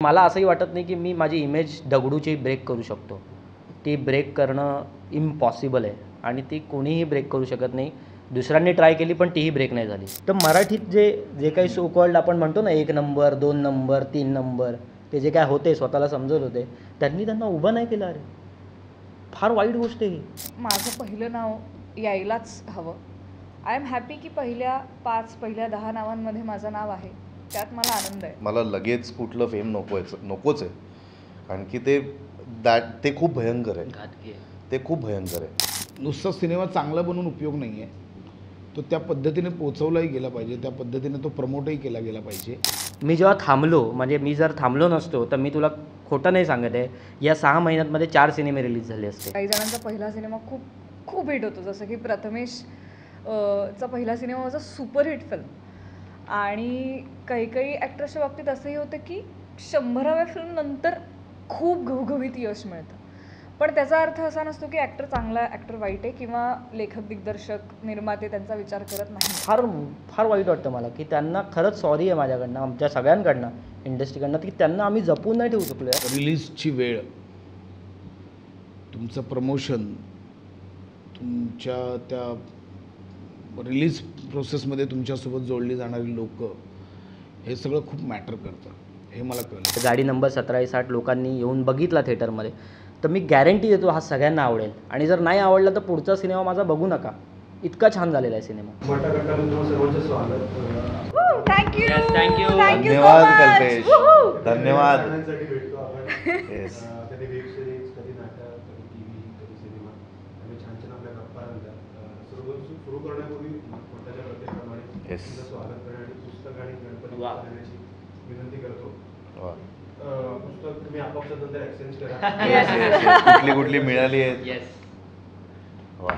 मला असंही वाटत नाही की मी माझी इमेज दगडूची ब्रेक करू शकतो. ती ब्रेक करणं इम्पॉसिबल आहे आणि ती कोणीही ब्रेक करू शकत नाही. दुसऱ्यांनी ट्राय केली पण तीही ब्रेक नाही झाली. तर मराठीत जे जे काही सो कॉल्ड आपण म्हणतो ना 1 नंबर, 2 नंबर, 3 नंबर ते जे काय होते स्वतःला समजत होते त्यांना उभं नाही केलं. अरे फार वाईट गोष्ट आहे ही. माझं पहिलं नाव यायलाच हवं. आय एम हॅपी की पहिल्या 10 नावांमध्ये माझं नाव आहे. त्यात मला आनंद आहे. मला लगेच कुठलं फेम नकोच आहे. कारण की ते खूप भयंकर आहे. घातकी आहे. ते खूप भयंकर आहे. नुसता सिनेमा चांगला बनवून उपयोग नाही आहे. तो त्या पद्धतीने पोचवलाही गेला पाहिजे, त्या पद्धतीने तो प्रमोटही केला गेला पाहिजे. मी जेव्हा थांबलो म्हणजे मी जर थांबलो नसतो तर मी तुला खोटं नाही सांगत आहे, या 6 महिन्यांमध्ये 4 सिनेमे रिलीज झाले असते. काही जणांचा पहिला सिनेमा खूप खूप हिट होतो. जसं की प्रथमेश चा पहिला सिनेमा माझा सुपरहिट फिल्म. आणि काही ॲक्टर्सच्या बाबतीत असंही होतं की 100व्या फिल्मनंतर खूप घवघवीत यश मिळतं. पण त्याचा अर्थ असा नसतो की ॲक्टर चांगला ॲक्टर वाईट आहे किंवा लेखक, दिग्दर्शक, निर्माते त्यांचा विचार करत नाही. फार वाईट वाटतं मला की त्यांना खरंच सॉरी आहे माझ्याकडनं, आमच्या सगळ्यांकडनं, इंडस्ट्रीकडनं, की त्यांना आम्ही जपून नाही ठेवू शकलो. रिलीजची वेळ, तुमचं प्रमोशन, तुमच्या त्या रिलीज प्रोसेसमध्ये तुमच्यासोबत जोडली जाणारी लोक, हे सगळं खूप मॅटर करतं. हे मला कळलं. गाडी नंबर 1760 लोकांनी येऊन बघितला थिएटरमध्ये तर मी गॅरंटी देतो हा सगळ्यांना आवडेल. आणि जर नाही आवडला तर पुढचा सिनेमा माझा बघू नका. इतका छान झालेला आहे सिनेमा. थँक्यू. धन्यवाद कल्पेश, धन्यवाद. विनंती करतो. पुस्तक तुम्ही आपापसात नंतर एक्सचेंज करा. कुठली मिळाली आहेत. वा.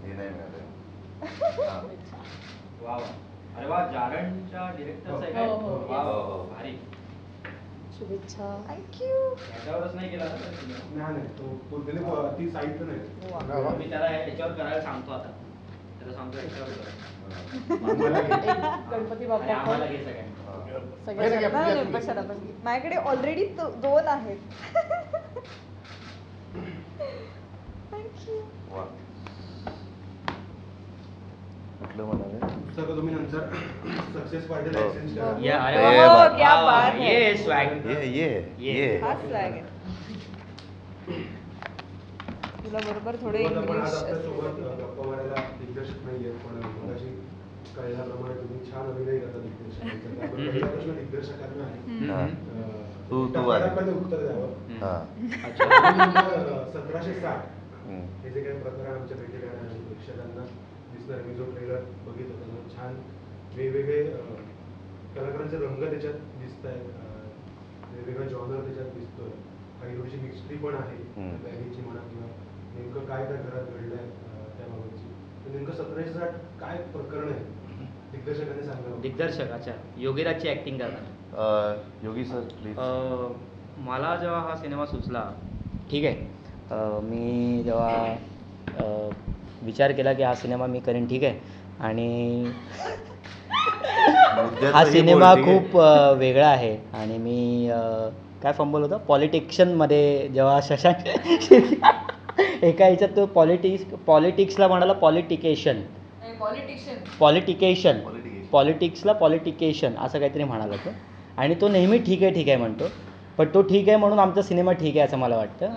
हे नाही मिळालं. वा वा. अरे वा, जारणच्या डिरेक्टरचा आहे काय? वा वा, भारी. शुभेच्छा. थँक्यू. त्याच्यावरच नाही केला ना नाही तो ती साईट नाही. मी त्याला याच्यावर करायला सांगतो आता. त्याला सांगतो याच्यावर कर. गणपती बाप्पा आम्हाला घे सगळ्यांना. माझ्याकडे ऑलरेडी 2 आहेत. थँक्यू. वा. कुठलं म्हणाले? पुस्तकं तुम्ही नंतर सक्सेस पार्टीला एक्सचेंज करा. अरे वा, वा, क्या बात है. ये स्वॅग. ये. हा स्वॅग आहे. तुला बरोबर थोडे पण आज इंग्लिश आपल्यासोबत गप्पा मारायला दिग्दर्शक नाही आहेत, पण मगाशी कळल्याप्रमाणे तुम्ही छान अभिनय करता दिग्दर्शकांचा. पहिला प्रश्न दिग्दर्शकांना आहे. तू टप्प्याटप्प्याने उत्तर द्यावं. 1760 हे जे काही प्रकरण आमच्या भेटीला प्रेक्षकांना दिसणार. मी जो ट्रेलर बघितला त्याला छान वेगवेगळे कलाकारांचे रंग त्याच्यात दिसत आहेत. वेगवेगळा जॉनर त्याच्यात दिसतोय. काही थोडीशी मिक्स्ट्री पण आहे बॅगीची म्हणा किंवा नेमकं काय त्या घरात घडलंय त्याबाबतची. तर नेमकं 1760 काय प्रकरण आहे दिग्दर्शकांनी सांगावं. दिग्दर्शक, अच्छा, योगीराजची ॲक्टिंग करणार. योगी सर प्लीज. मला जेव्हा हा सिनेमा सुचला, ठीक आहे, मी जेव्हा विचार केला की हा सिनेमा मी करेन, ठीक आहे, आणि हा सिनेमा खूप वेगळा आहे. आणि मी काय फंबल होतं पॉलिटिक्शनमध्ये जेव्हा शशांक एका ह्याच्यात तो पॉलिटिक्सला म्हणाला पॉलिटिक्सला पॉलिटिकेशन असं काहीतरी म्हणाला तो. आणि तो नेहमी ठीक आहे म्हणतो, पण तो ठीक आहे म्हणून आमचा सिनेमा ठीक आहे असं मला वाटतं.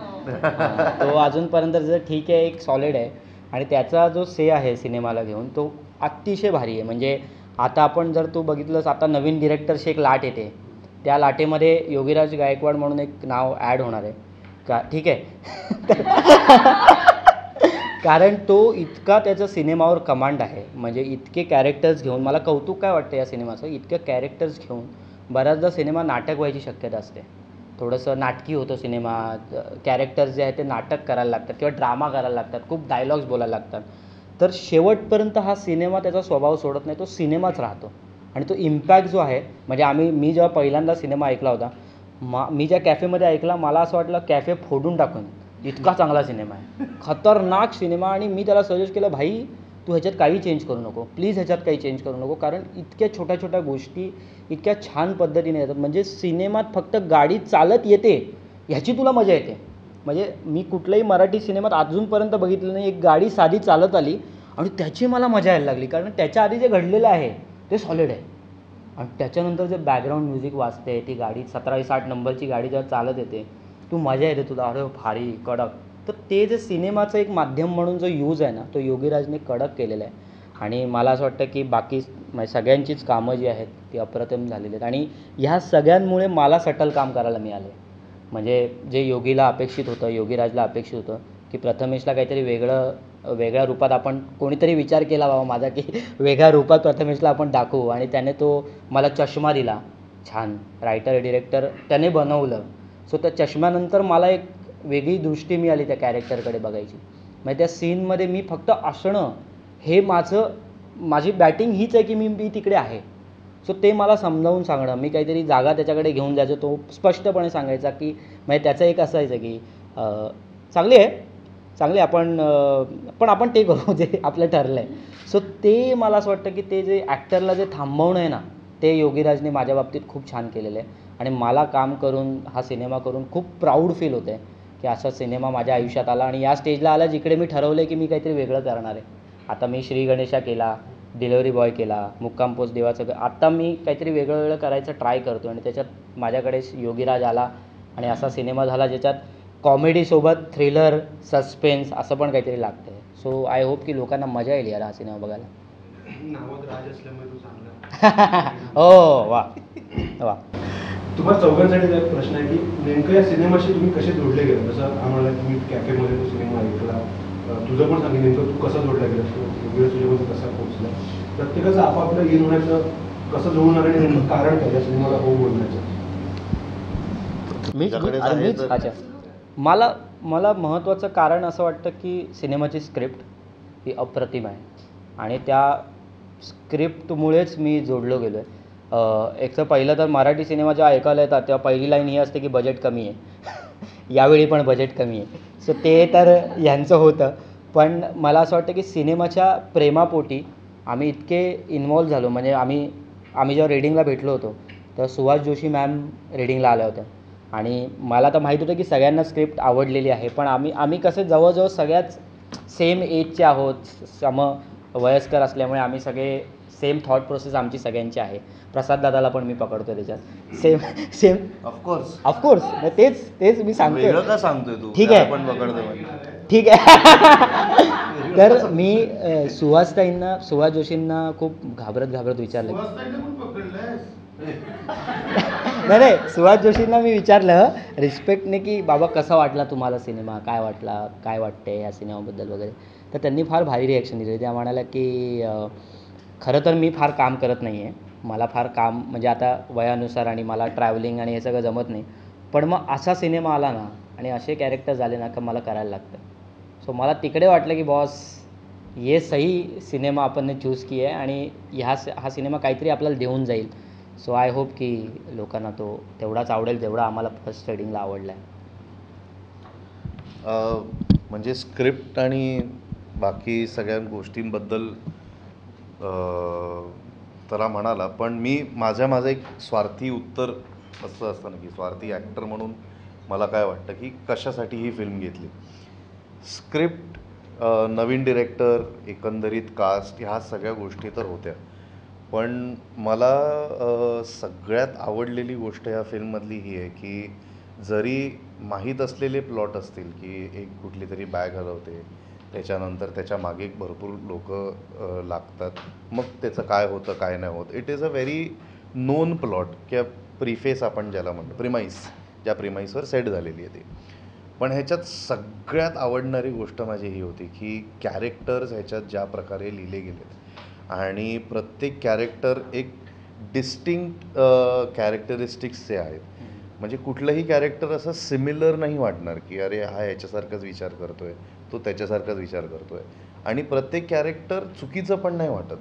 तो अजूनपर्यंत जर ठीक आहे, एक सॉलिड आहे. आणि त्याचा जो से आहे सिनेमाला घेऊन तो अतिशय भारी आहे. म्हणजे आता आपण जर तू बघितलंस, आता नवीन डिरेक्टरची एक लाट येते, त्या लाटेमध्ये योगीराज गायकवाड म्हणून एक नाव ॲड होणार आहे का, ठीक आहे. कारण तो इतका त्याचा सिनेमावर कमांड आहे. म्हणजे इतके कॅरेक्टर्स घेऊन, मला कौतुक काय वाटतं या सिनेमाचं, इतके कॅरेक्टर्स घेऊन बऱ्याचदा सिनेमा नाटक व्हायची शक्यता असते. थोडंसं नाटकी होतं सिनेमा. कॅरेक्टर्स जे आहेत ते नाटक करायला लागतात किंवा ड्रामा करायला लागतात, खूप डायलॉग्स बोलायला लागतात. तर शेवटपर्यंत हा सिनेमा त्याचा स्वभाव सोडत नाही, तो सिनेमाच राहतो. आणि तो इम्पॅक्ट जो आहे, म्हणजे मी जेव्हा पहिल्यांदा सिनेमा ऐकला होता, मी ज्या कॅफेमध्ये ऐकला, मला असं वाटलं कॅफे फोडून टाकून, इतका चांगला सिनेमा आहे, खतरनाक सिनेमा. आणि मी त्याला सजेस्ट केलं, भाई तू ह्याच्यात काही चेंज करू नको, प्लीज ह्याच्यात काही चेंज करू नको, कारण इतक्या छोट्या छोट्या गोष्टी इतक्या छान पद्धतीने येतात. म्हणजे सिनेमात फक्त गाडी चालत येते ह्याची तुला मजा येते. म्हणजे मी कुठल्याही मराठी सिनेमात अजूनपर्यंत बघितलं नाही एक गाडी साधी चालत आली आणि त्याची मला मजा यायला लागली, कारण त्याच्या आधी जे घडलेलं आहे ते सॉलिड आहे. आणि त्याच्यानंतर जे बॅकग्राऊंड म्युझिक वाजते, ती गाडी 17-60 नंबरची गाडी जेव्हा चालत येते, तू मजा येते तुला, अरे भारी कडक. तर ते जे सिनेमाचं एक माध्यम म्हणून जो यूज आहे ना, तो योगीराजने कडक केलेला आहे. आणि मला असं वाटतं की बाकी सगळ्यांचीच कामं जी आहेत ती अप्रतिम झालेली आहेत. आणि ह्या सगळ्यांमुळे मला सटल काम करायला मिळालं. म्हणजे जे योगीला अपेक्षित होतं, योगीराजला अपेक्षित होतं की प्रथमेशला काहीतरी वेगळ्या रूपात आपण कोणीतरी विचार केला बाबा माझा की वेगळ्या रूपात प्रथमेशला आपण दाखवू, आणि त्याने तो मला चष्मा दिला. छान रायटर डिरेक्टर त्याने बनवलं. सो त्या चष्म्यानंतर मला एक वेगळी दृष्टी मिळाली त्या कॅरेक्टरकडे बघायची. म्हणजे त्या सीनमध्ये मी फक्त असणं हे माझी बॅटिंग हीच आहे की मी तिकडे आहे. सो ते मला समजावून सांगणं, मी काहीतरी जागा त्याच्याकडे घेऊन जायचो, तो स्पष्टपणे सांगायचा की म्हणजे त्याचं एक असायचं की चांगली आहे पण आपण ते करू जे आपलं ठरलं आहे. सो ते मला असं वाटतं की ते जे ॲक्टरला जे थांबवणं आहे ना, ते योगीराजने माझ्या बाबतीत खूप छान केलेलं आहे. आणि मला काम करून हा सिनेमा करून खूप प्राऊड फील होतं आहे की असा सिनेमा माझ्या आयुष्यात आला. आणि या स्टेजला आला जिकडे मी ठरवलं आहे की मी काहीतरी वेगळं करणार आहे. आता मी श्री गणेशा केला, डिलिव्हरी बॉय केला, मुक्काम पोस्ट देवाचं, आता मी काहीतरी वेगळं करायचं ट्राय करतो. आणि त्याच्यात माझ्याकडे योगीराज आला आणि असा सिनेमा झाला ज्याच्यात कॉमेडीसोबत थ्रिलर, सस्पेन्स असं पण काहीतरी लागतं आहे. सो आय होप की लोकांना मजा येईल यार हा सिनेमा बघायला. नावात राज असल्यामुळे तू चांगला. हो वा वा. तुम्हाला चौघांसाठी एक प्रश्न आहे की नेमकं या सिनेमाशी तुम्ही कसे जोडले गेले. जसं आम्हाला तुम्ही कॅफेमध्ये तो सिनेमा ऐकला, तुझं पण सांगितलं नेमकं तू कसा जोडला गेला, वेळ तुझ्यामध्ये कसा पोहोचला, प्रत्येकाचं आपापलं इन होण्याचं कसं जुळणार आणि नेमकं कारण काय या सिनेमाला हो बोलण्याचं. अच्छा, मला महत्त्वाचं कारण असं वाटतं की सिनेमाची स्क्रिप्ट ही अप्रतिम आहे आणि त्या स्क्रिप्टमुळेच मी जोडलो गेलो आहे. एक तर पहिलं तर मराठी सिनेमा जेव्हा ऐकायला येतात तेव्हा पहिली लाईन ही असते की बजेट कमी आहे. यावेळी पण बजेट कमी आहे. सो ते तर यांचं होतं. पण मला असं वाटतं की सिनेमाच्या प्रेमापोटी आम्ही इतके इन्व्हॉल्व झालो. म्हणजे आम्ही जेव्हा रीडिंगला भेटलो होतो तर सुहास जोशी मॅम रीडिंगला आल्या होत्या आणि मला तर माहीत होतं की सगळ्यांना स्क्रिप्ट आवडलेली आहे. पण आम्ही कसे जवळजवळ सगळ्याच सेम एजचे आहोत, वयस्कर असल्यामुळे आम्ही सगळे सेम थॉट प्रोसेस आमची सगळ्यांची आहे. प्रसाद दादाला पण मी पकडतो त्याच्यात सेम ऑफकोर्स तेच मी सांगतो. का सांगतोय तू? ठीक आहे, पण पकडतो. ठीक आहे. तर मी सुहास जोशींना खूप घाबरत विचारलं. नाही, सुहास जोशींना मी विचारलं रिस्पेक्टने की बाबा कसा वाटला तुम्हाला सिनेमा, काय वाटते या सिनेमाबद्दल वगैरे. तर त्यांनी फार भारी रिॲक्शन दिली. त्या म्हणाल्या की खरं तर मी फार काम करत नाही आहे, मला फार काम म्हणजे आता वयानुसार आणि मला ट्रॅव्हलिंग आणि हे सगळं जमत नाही, पण मग असा सिनेमा आला ना आणि असे कॅरेक्टर झाले ना का मला करायला लागतं. सो मला तिकडे वाटलं की बॉस ये सही सिनेमा आपण ने चूज की आहे आणि हा सिनेमा काहीतरी आपल्याला देऊन जाईल. सो आय होप की लोकांना तो तेवढाच आवडेल जेवढा आम्हाला फर्स्ट रीडिंगला आवडला आहे. म्हणजे स्क्रिप्ट आणि बाकी सगळ्या गोष्टींबद्दल त्याला म्हणाला, पण मी माझं एक स्वार्थी उत्तर असं असतं ना की स्वार्थी ॲक्टर म्हणून मला काय वाटतं की कशासाठी ही फिल्म घेतली. स्क्रिप्ट, नवीन डिरेक्टर, एकंदरीत कास्ट, ह्या सगळ्या गोष्टी तर होत्या, पण मला सगळ्यात आवडलेली गोष्ट या फिल्ममधली ही आहे की जरी माहीत असलेले प्लॉट असतील की एक कुठली तरी बॅग हरवते, त्याच्यानंतर त्याच्या मागे भरपूर लोक लागतात, मग त्याचं काय होतं काय नाही होत, it is a very non plot किंवा प्रिफेस आपण ज्याला म्हणतो, प्रिमाईस, ज्या प्रिमाईसवर सेट झालेली आहे ती. पण ह्याच्यात सगळ्यात आवडणारी गोष्ट माझी ही होती की कॅरेक्टर्स ह्याच्यात ज्या प्रकारे लिहिले गेलेत आणि प्रत्येक कॅरेक्टर एक डिस्टिंक्ट कॅरेक्टरिस्टिक्सचे आहेत. म्हणजे कुठलंही कॅरेक्टर असं सिमिलर नाही वाटणार की अरे हा ह्याच्यासारखाच विचार करतोय, तो त्याच्यासारखाच विचार करतोय. आणि प्रत्येक कॅरेक्टर चुकीचं पण नाही वाटत.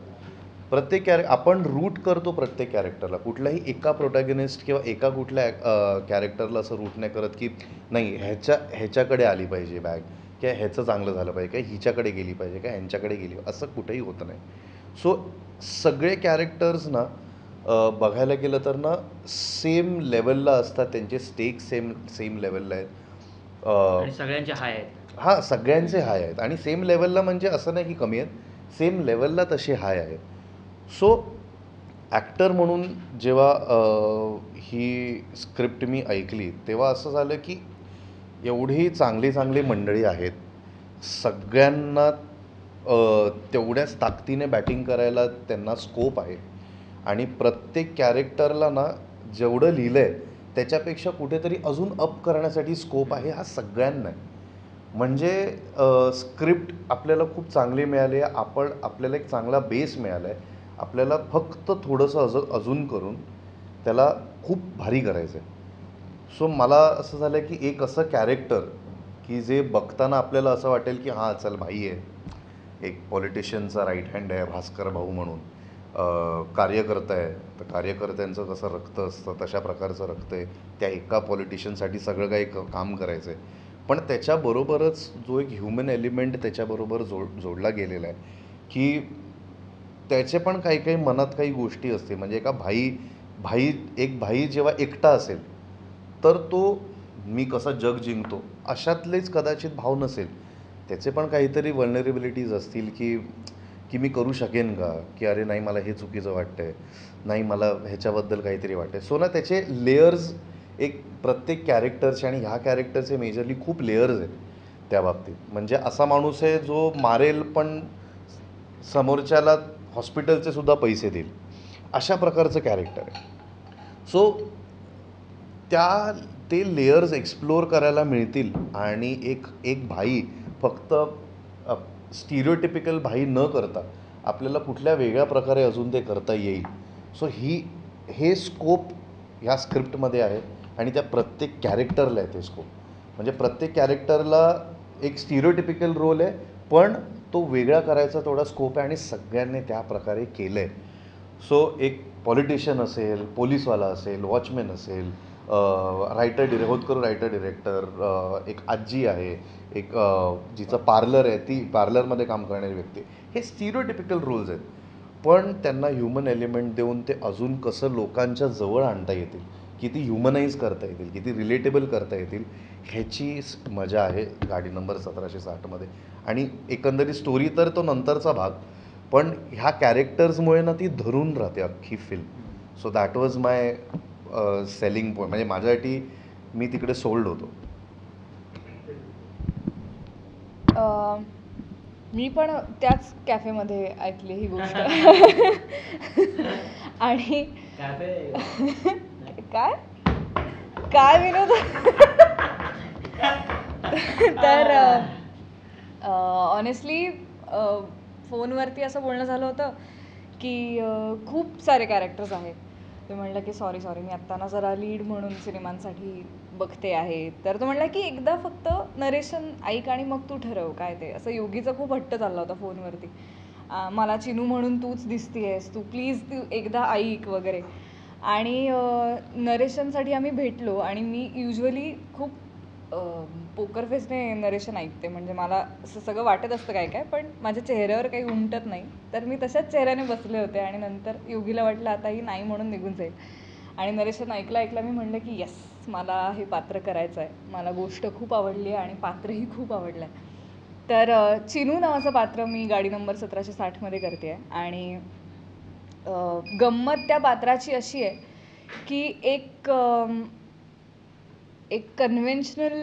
प्रत्येक आपण रूट करतो प्रत्येक कॅरेक्टरला. कुठल्याही एका प्रोटॅगनिस्ट किंवा एका कुठल्या कॅरेक्टरला असं रूट नाही करत की नाही ह्याच्याकडे आली पाहिजे बॅग की ह्याचं चांगलं झालं पाहिजे काय, हिच्याकडे गेली पाहिजे काय, ह्यांच्याकडे गेली, असं कुठेही होतं नाही. सो सगळे कॅरेक्टर्स ना बघायला गेलं तर ना सेम लेवलला असतात, त्यांचे स्टेक्स सेम लेवलला आहेत. आणि सगळ्यांचे हाय आहेत. हां, सगळ्यांचे हाय आहेत आणि सेम लेवलला म्हणजे असं नाही की कमी आहेत, सेम लेवलला तसे हाय आहेत. सो ॲक्टर म्हणून जेव्हा ही स्क्रिप्ट मी ऐकली तेव्हा असं झालं की एवढी चांगली चांगली मंडळी आहेत, सगळ्यांना तेवढ्याच ताकदीने बॅटिंग करायला त्यांना स्कोप आहे आणि प्रत्येक कॅरेक्टरला ना जेवढं लिहिलं आहे त्याच्यापेक्षा कुठेतरी अजून अप करण्यासाठी स्कोप आहे हा सगळ्यांना आहे. म्हणजे स्क्रिप्ट आपल्याला खूप चांगली मिळाली आहे, आपल्याला एक चांगला बेस मिळाला आहे, आपल्याला फक्त थोडंसं अजून करून त्याला खूप भारी करायचं आहे. सो मला असं झालं की एक असं कॅरेक्टर की जे बघताना आपल्याला असं वाटेल की हां चल भाई आहे, एक पॉलिटिशियनचा राईट हँड आहे भास्कर भाऊ म्हणून, कार्यकर्ता आहे, तर कार्यकर्त्यांचं कसं रक्त असतं तशा प्रकारचं रक्त आहे, त्या एका पॉलिटिशियनसाठी सगळं काही काम करायचं आहे. पण त्याच्याबरोबरच जो एक ह्युमन एलिमेंट त्याच्याबरोबर जोडला गेलेला आहे की त्याचे पण काही काही मनात काही गोष्टी असते. म्हणजे एक भाई जेव्हा एकटा असेल तर तो मी कसा जग जिंकतो अशातलेच कदाचित भाव नसेल, त्याचे पण काहीतरी वल्नरेबिलिटीज असतील की मी करू शकेन का, की अरे नाही मला हे चुकीचं वाटतं आहे, नाही मला ह्याच्याबद्दल काहीतरी वाटतं आहे. सो ना त्याचे लेयर्स एक प्रत्येक कॅरेक्टरचे आणि ह्या कॅरेक्टरचे मेजरली खूप लेयर्स आहेत त्या बाबतीत. म्हणजे असा माणूस आहे जो मारेल पण समोरच्याला हॉस्पिटलचे सुद्धा पैसे देईल, अशा प्रकारचं कॅरेक्टर आहे. सो ते लेयर्स एक्सप्लोअर करायला मिळतील आणि एक भाई फक्त स्टिरियोटिपिकल भाई न करता आपल्याला कुठल्या वेगळ्या प्रकारे अजून ते करता येईल. सो हे स्कोप ह्या स्क्रिप्टमध्ये आहे आणि त्या प्रत्येक कॅरेक्टरला आहे ते स्कोप. म्हणजे प्रत्येक कॅरेक्टरला एक स्टिरियोटिपिकल रोल आहे पण तो वेगळा करायचा तेवढा स्कोप आहे आणि सगळ्यांनी त्या प्रकारे केलं आहे. सो एक पॉलिटिशियन असेल, पोलीसवाला असेल, वॉचमॅन असेल, रायटर डिरेक्टर, एक आजी आहे, एक जिचं पार्लर आहे ती पार्लरमध्ये काम करणारी व्यक्ती, हे स्टिरियोटिपिकल रोल्स आहेत. पण त्यांना ह्युमन एलिमेंट देऊन ते अजून कसं लोकांच्या जवळ आणता येतील, किती ह्युमनाईज करता येतील, किती रिलेटेबल करता येतील, ह्याची मजा आहे गाडी नंबर 1760मध्ये. आणि एकंदरीत स्टोरी तर तो नंतरचा भाग, पण ह्या कॅरेक्टर्समुळे ना ती धरून राहते अख्खी film. So that was my selling point. म्हणजे माझ्यासाठी मी तिकडे सोल्ड होतो. मी पण त्याच कॅफेमध्ये ऐकली ही गोष्ट. आणि काय काय विनोद. तर ऑनेस्टली फोनवरती असं बोलणं झालं होतं की खूप सारे कॅरेक्टर्स आहेत. तो म्हणला की सॉरी मी आत्ता ना जरा लीड म्हणून सिनेमांसाठी बघते आहे. तर तो म्हणला की एकदा फक्त नरेशन ऐक आणि मग तू ठरव काय ते. असं योगीचा खूप हट्ट चालला होता फोनवरती, मला चिनू म्हणून तूच दिसतीयेस, तू प्लीज तू एकदा ऐक वगैरे. आणि नरेशनसाठी आम्ही भेटलो आणि मी युजली खूप पोकर फेसने नरेशन ऐकते. म्हणजे मला असं सगळं वाटत असतं काय काय, पण माझ्या चेहऱ्यावर काही उमटत नाही. तर मी तशाच चेहऱ्याने बसले होते आणि नंतर योगीला वाटलं आता ही नाही म्हणून निघून जाईल. आणि नरेशन ऐकला मी म्हणलं की येस, मला हे पात्र करायचं आहे. मला गोष्ट खूप आवडली आहे आणि पात्रही खूप आवडलं आहे. तर चिनू नावाचं पात्र मी गाडी नंबर 1760मध्ये करते आहे. आणि गंमत त्या पात्राची अशी आहे की एक कन्व्हेन्शनल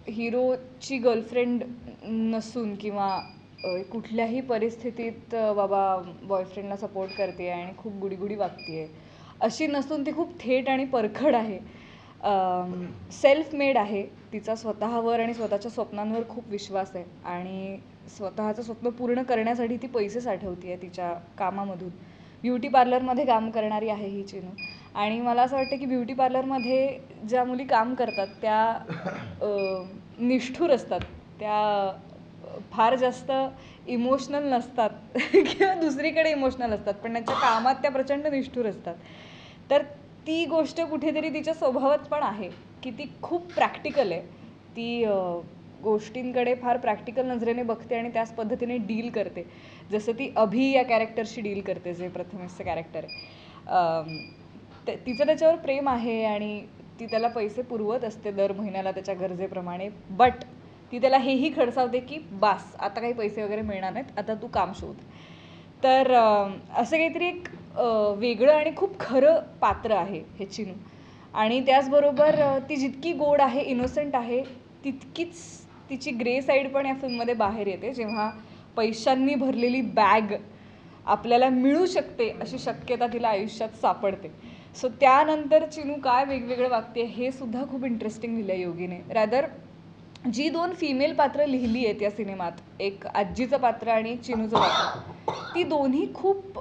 हिरोची गर्लफ्रेंड नसून किंवा कुठल्याही परिस्थितीत बाबा बॉयफ्रेंडला सपोर्ट करते आणि खूप गुडीगुडी वागते आहे अशी नसून ती खूप थेट आणि परखड आहे. सेल्फ मेड आहे. तिचा स्वतःवर आणि स्वतःच्या स्वप्नांवर खूप विश्वास आहे आणि स्वतःचं स्वप्न पूर्ण करण्यासाठी ती पैसे साठवते आहे तिच्या कामामधून. ब्युटी पार्लरमध्ये काम करणारी आहे ही चिनू. आणि मला असं वाटतं की ब्युटी पार्लरमध्ये ज्या मुली काम करतात त्या निष्ठुर असतात, त्या फार जास्त इमोशनल नसतात किंवा दुसरीकडे इमोशनल असतात, पण त्यांच्या कामात त्या प्रचंड निष्ठुर असतात. तर ती गोष्ट कुठेतरी तिच्या स्वभावात पण आहे की ती खूप प्रॅक्टिकल आहे. ती गोष्टींकडे फार प्रॅक्टिकल नजरेने बघते आणि त्याच पद्धतीने डील करते. जसं ती अभि या कॅरेक्टरशी डील करते, जे प्रथमेशचं कॅरेक्टर आहे. तिचं त्याच्यावर प्रेम आहे आणि ती त्याला पैसे पुरवत असते दर महिन्याला त्याच्या गरजेप्रमाणे. बट ती त्याला हेही खडसावते की बास, आता काही पैसे वगैरे मिळणार नाहीत, आता तू काम शोध. तर असं काहीतरी एक वेगळं आणि खूप खरं पात्र आहे हे चिनू. आणि त्याचबरोबर ती जितकी गोड आहे, इनोसंट आहे, तितकीच तिची ग्रे साईड पण या फिल्ममध्ये बाहेर येते. जेव्हा पैशांनी भरलेली बॅग आपल्याला मिळू शकते अशी शक्यता तिला आयुष्यात सापडते. सो त्यानंतर चिनू काय वेगवेगळं वागते हे सुद्धा खूप इंटरेस्टिंग लिहिलं योगीने. रॅदर जी 2 फिमेल पात्र लिहिली आहेत या सिनेमात, एक आजीचं पात्र आणि एक चिनूचं पात्र, ती दोन्ही खूप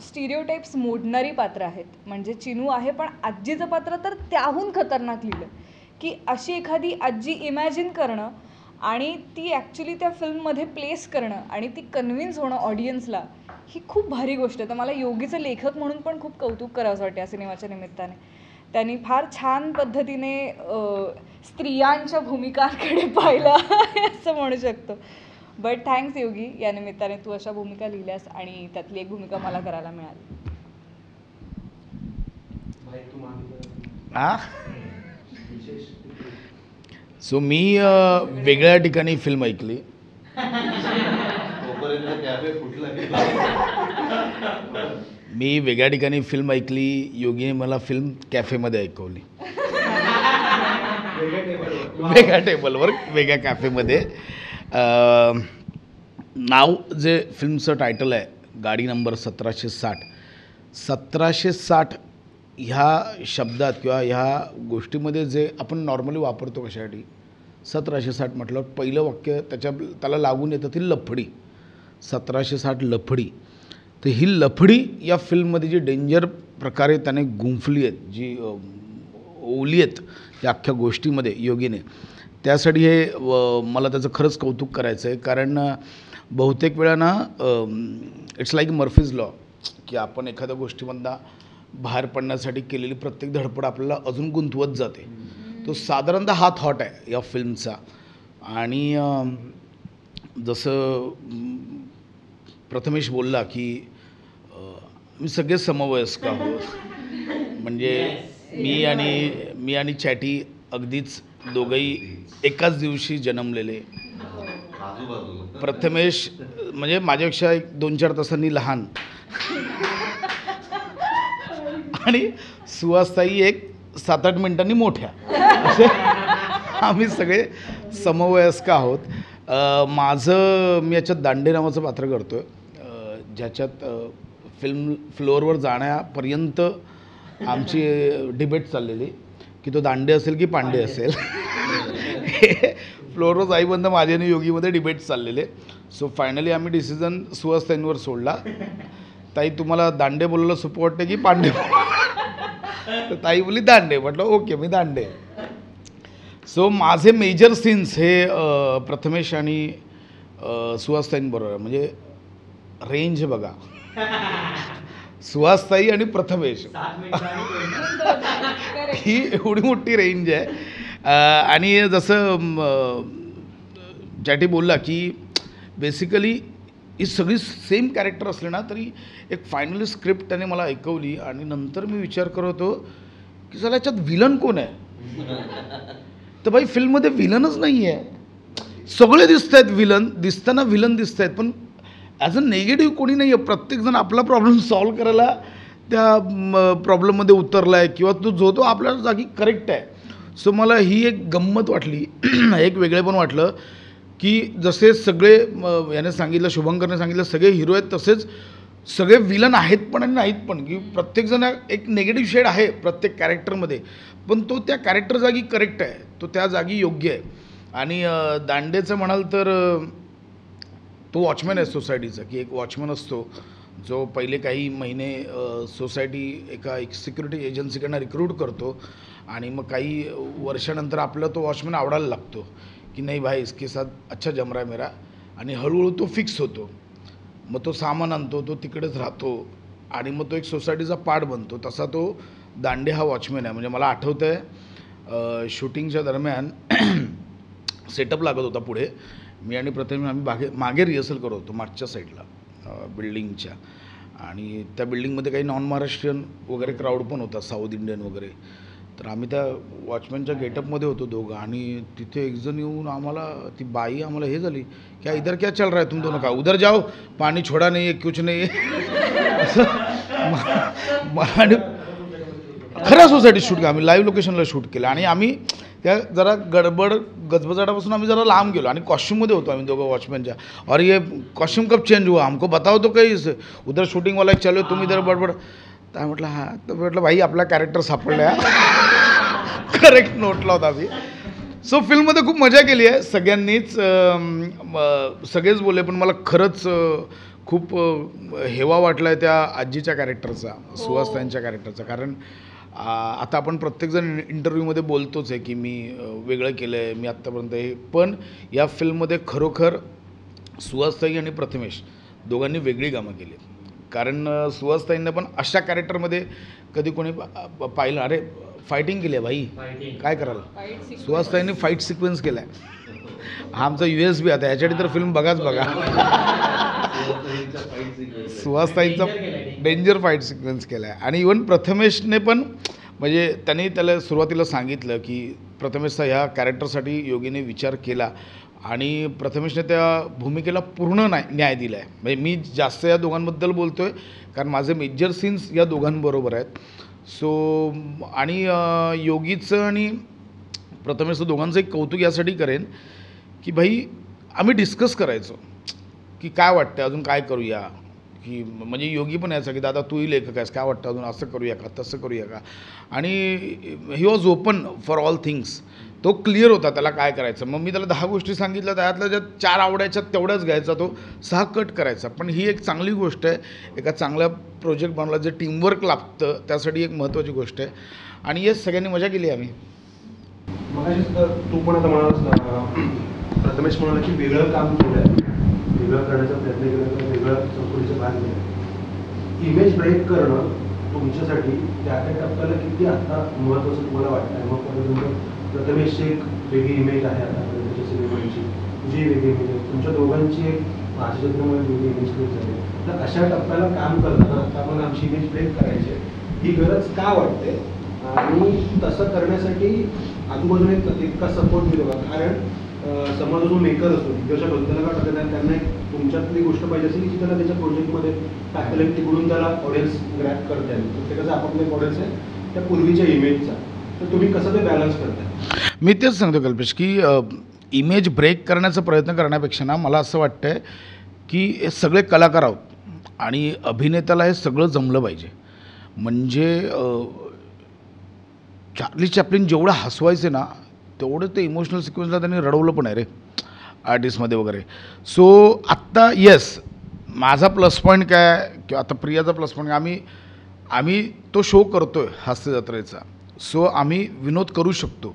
स्टिरियोटाइप्स मोडणारी पात्र आहेत. म्हणजे चिनू आहे, पण आजीचं पात्र तर त्याहून खतरनाक लिहिलं, की अशी एखादी आजी इमॅजिन करणं आणि ती ॲक्च्युली त्या फिल्ममध्ये प्लेस करणं आणि ती कन्व्हिन्स होणं ऑडियन्सला, ही खूप भारी गोष्ट आहे. तर मला योगीचं लेखक म्हणून पण खूप कौतुक करावंसं वाटतं या सिनेमाच्या निमित्ताने. त्यांनी फार छान पद्धतीने स्त्रियांच्या भूमिकांकडे पाहिलं असं म्हणू शकतो. बट थँक्स योगी, या निमित्ताने तू अशा भूमिका लिहिल्यास आणि त्यातली एक भूमिका मला करायला मिळाली. सो मी वेगळ्या ठिकाणी फिल्म ऐकली. मी वेगळ्या ठिकाणी फिल्म ऐकली, योगीने मला फिल्म कॅफेमध्ये ऐकवली. वेगळ्या टेबलवर, वेगळ्या कॅफेमध्ये. नाव जे फिल्मचं टायटल आहे, गाडी नंबर 1760. 1760 ह्या शब्दात किंवा ह्या गोष्टीमध्ये जे आपण नॉर्मली वापरतो कशासाठी, 1760 म्हटलं पहिलं वाक्य त्याला लागून येतं ती लफडी. 1760 लफडी. तर ही लफडी या फिल्ममध्ये जी डेंजर प्रकारे त्याने गुंफली आहेत, जी ओवली आहेत या अख्ख्या गोष्टीमध्ये योगीने, त्यासाठी हे मला त्याचं खरंच कौतुक करायचं आहे. कारण बहुतेक वेळा ना इट्स लाईक मर्फीज लॉ, की आपण एखाद्या गोष्टीमधनं बाहेर पडण्यासाठी केलेली प्रत्येक धडपड आपल्याला अजून गुंतवत जाते. तो साधारणतः हा थॉट आहे या फिल्मचा. आणि जसं प्रथमेश बोलला की मी सगळे समवयस्क आहोत. म्हणजे मी आणि चॅटी अगदीच दोघंही एकाच दिवशी जन्मलेले. प्रथमेश म्हणजे माझ्यापेक्षा 2-4 तासांनी लहान आणि सुहासताई एक 7-8 मिनिटांनी मोठ्या. असे आम्ही सगळे समवयस्क आहोत. मी याच्यात दांडे नावाचं पात्र करतो आहे, ज्याच्यात फिल्म फ्लोअरवर जाण्यापर्यंत आमची डिबेट चाललेली की तो दांडे असेल की पांडे असेल. फ्लोअरवर जाईपर्यंत माझे आणि योगीमध्ये डिबेट चाललेले. सो फायनली आम्ही डिसिजन सुहासताईंवर सोडला. ताई तुम्हाला दांडे बोलायला सोपं वाटतं की पांडे? तर ताई बोलली दांडे. म्हटलं ओके, मी दांडे. सो माझे मेजर सीन्स हे प्रथमेश आणि सुहासताईंबरोबर. म्हणजे रेंज बघा, सुहासताई आणि प्रथमेश ही एवढी मोठी रेंज आहे. आणि जसं जॅटी बोलला की बेसिकली ही सगळी सेम कॅरेक्टर असले ना तरी एक फायनली स्क्रिप्ट त्याने मला ऐकवली. आणि नंतर मी विचार करत होतो की चला याच्यात विलन कोण आहे. तर बाई फिल्ममध्ये विलनच नाही आहे. सगळे दिसत आहेत विलन, दिसताना विलन दिसत आहेत, पण ॲज अ नेगेटिव्ह कोणी नाही आहे. प्रत्येकजण आपला प्रॉब्लेम सॉल्व करायला त्या प्रॉब्लेममध्ये उतरला आहे किंवा तो आपल्या जागी करेक्ट आहे. सो मला ही एक गंमत वाटली, एक वेगळेपण वाटलं की जसे सगळे याने सांगितलं, शुभंकरने सांगितलं, सगळे हिरो आहेत तसेच सगळे विलन आहेत पण आणि नाहीत पण, की प्रत्येकजण एक नेगेटिव्ह शेड आहे प्रत्येक कॅरेक्टरमध्ये, पण तो त्या कॅरेक्टर जागी करेक्ट आहे, तो त्या जागी योग्य आहे. आणि दांडेचं म्हणाल तर तो वॉचमॅन आहे सोसायटीचा, की एक वॉचमॅन असतो जो पहिले काही महिने सोसायटी एक सिक्युरिटी एजन्सीकडनं रिक्रूट करतो आणि मग काही वर्षानंतर आपला तो वॉचमॅन आवडायला लागतो की नाही भाई इसके साथ अच्छा जम रहा है मेरा. आणि हळूहळू तो फिक्स होतो. मग तो सामान आणतो, तो तिकडेच राहतो आणि मग तो एक सोसायटीचा पार्ट बनतो. तसा तो दांडे हा वॉचमॅन आहे. म्हणजे मला आठवतं आहे शूटिंगच्या दरम्यान सेटअप लागत होता पुढे. मी आणि प्रथमेश आम्ही मागे रिहर्सल करत होतो मागच्या साईडला बिल्डिंगच्या. आणि त्या बिल्डिंगमध्ये काही नॉन महाराष्ट्रीयन वगैरे क्राऊड पण होता, साऊथ इंडियन वगैरे. तर आम्ही त्या वॉचमॅनच्या गेटअपमध्ये होतो दोघं. आणि तिथे एकजण येऊन ती बाई आम्हाला हे झाली, क्या इधर क्या चल रहा है तुम दोनों का, उधर जाओ, पाणी छोडा नाही आहे, कुछ नाही आहे असं. आणि खऱ्या सोसायटीत शूट केलं आम्ही, लाईव्ह लोकेशनला शूट केलं. आणि आम्ही त्या जरा गजबजाटापासून आम्ही जरा लांब गेलो आणि कॉस्ट्यूममध्ये होतो आम्ही दोघं वॉचमॅनच्या. और ये कॉस्ट्यूम कब चेंज हुआ, हमको बताओ तो काही उधर शूटिंगवाला चलो तुम इधर बडबड. तर म्हटलं हां. तर म्हटलं भाई आपला कॅरेक्टर सापडला. करेक्ट नोटला होता आम्ही. सो फिल्ममध्ये खूप मजा केली आहे सगळ्यांनीच. सगळेच बोलले, पण मला खरंच खूप हेवा वाटला आहे त्या आजीच्या कॅरेक्टरचा, सुहासताईंच्या कॅरेक्टरचा. कारण आता आपण प्रत्येकजण इंटरव्ह्यूमध्ये बोलतोच आहे की मी वेगळं केलं आहे, मी आत्तापर्यंत हे. पण या फिल्ममध्ये खरोखर सुहासताई आणि प्रथमेश दोघांनी वेगळी कामं केली. कारण सुहासताईंना पण अशा कॅरेक्टरमध्ये कधी कोणी पाहिलं. अरे फायटिंग केली आहे भाई, काय कराल. सुहासताईंनी फाईट सिक्वेन्स केला आहे. हा आमचा USB आता, याच्यासाठी तर फिल्म बघाच बघा. सुहासताईंचा डेंजर फाईट सिक्वेन्स केला आहे. आणि इवन प्रथमेशने पण, म्हणजे त्यांनी त्याला सुरुवातीला सांगितलं की प्रथमेशचा ह्या कॅरेक्टरसाठी योगीने विचार केला. आणि प्रथमेशने त्या भूमिकेला पूर्ण न्याय दिला आहे. म्हणजे मी जास्त या दोघांबद्दल बोलतो आहे कारण माझे मेजर सीन्स या दोघांबरोबर आहेत. सो आणि योगीचं आणि प्रथमेशचं दोघांचं एक कौतुक यासाठी करेन की भाई आम्ही डिस्कस करायचो की काय वाटतं अजून काय करूया. की म्हणजे योगी पण यायचा की दादा तूही लेखक आहेस, काय वाटतं अजून असं करूया का, तसं करूया का. आणि he was open for all things. तो क्लिअर होता त्याला काय करायचं. मग मी त्याला 10 गोष्टी सांगितल्या, त्यातल्या ज्या 4 आवडायच्या तेवढ्याच घ्यायचा, तो 6 कट करायचा. पण ही एक चांगली गोष्ट आहे. एका चांगल्या प्रोजेक्ट बनवला जे टीमवर्क लागतं त्यासाठी एक महत्त्वाची गोष्ट आहे. आणि येस सगळ्यांनी मजा केली आम्ही. मग तू पण आता म्हणालास, प्रथमेश म्हणाला की वेगळं काम केलं आहे, वेगळं करण्याचा प्रयत्न केला, तर वेगळं चौकटीचा भाग केला. इमेज ब्रेक करणं तुमच्यासाठी त्या टप्प्याला किती आता महत्त्वाचं तुम्हाला वाटतं आहे. मग परत प्रथमेशची एक वेगळी इमेज आहे आता त्याच्या सिनेमाची, तुझी वेगळी इमेज आहे, तुमच्या दोघांची एक माझ्या चित्रमध्ये वेगळी इमेज क्रिएट झाली. तर अशा टप्प्याला काम करताना आता आपण आमची इमेज ब्रेक करायची आहे, ही गरज का वाटते. आणि तसं करण्यासाठी आजूबाजूने तितका सपोर्ट मिळतो का. कारण समोर जो मेकर असतो दिग्दर्शक होतो त्याला काय करतात, त्यांना एक तुमच्यातली गोष्ट पाहिजे असेल की त्याला त्याच्या प्रोजेक्टमध्ये टाकलं, तिकडून त्याला ऑडियन्स ग्रॅप करता येईल. प्रत्येकाचा आपापला एक ऑडियन्स आहे त्या पूर्वीच्या इमेजचा. तर तुम्ही कसं ते बॅलन्स करताय. मी तेच सांगतो कल्पेश की इमेज ब्रेक करण्याचा प्रयत्न करण्यापेक्षा ना मला असं वाटतं आहे की हे सगळे कलाकार आहोत आणि अभिनेत्याला हे सगळं जमलं पाहिजे. म्हणजे चार्ली चॅप्लिन जेवढं हसवायचे ना तेवढं ते इमोशनल सिक्वेन्सला त्यांनी रडवलं पण आहे रे आर्टिस्टमध्ये वगैरे. सो आत्ता येस माझा प्लस पॉईंट काय किंवा आता प्रियाचा प्लस पॉईंट आम्ही तो शो करतो आहे हास्य जत्रेचा. सो आम्ही विनोद करू शकतो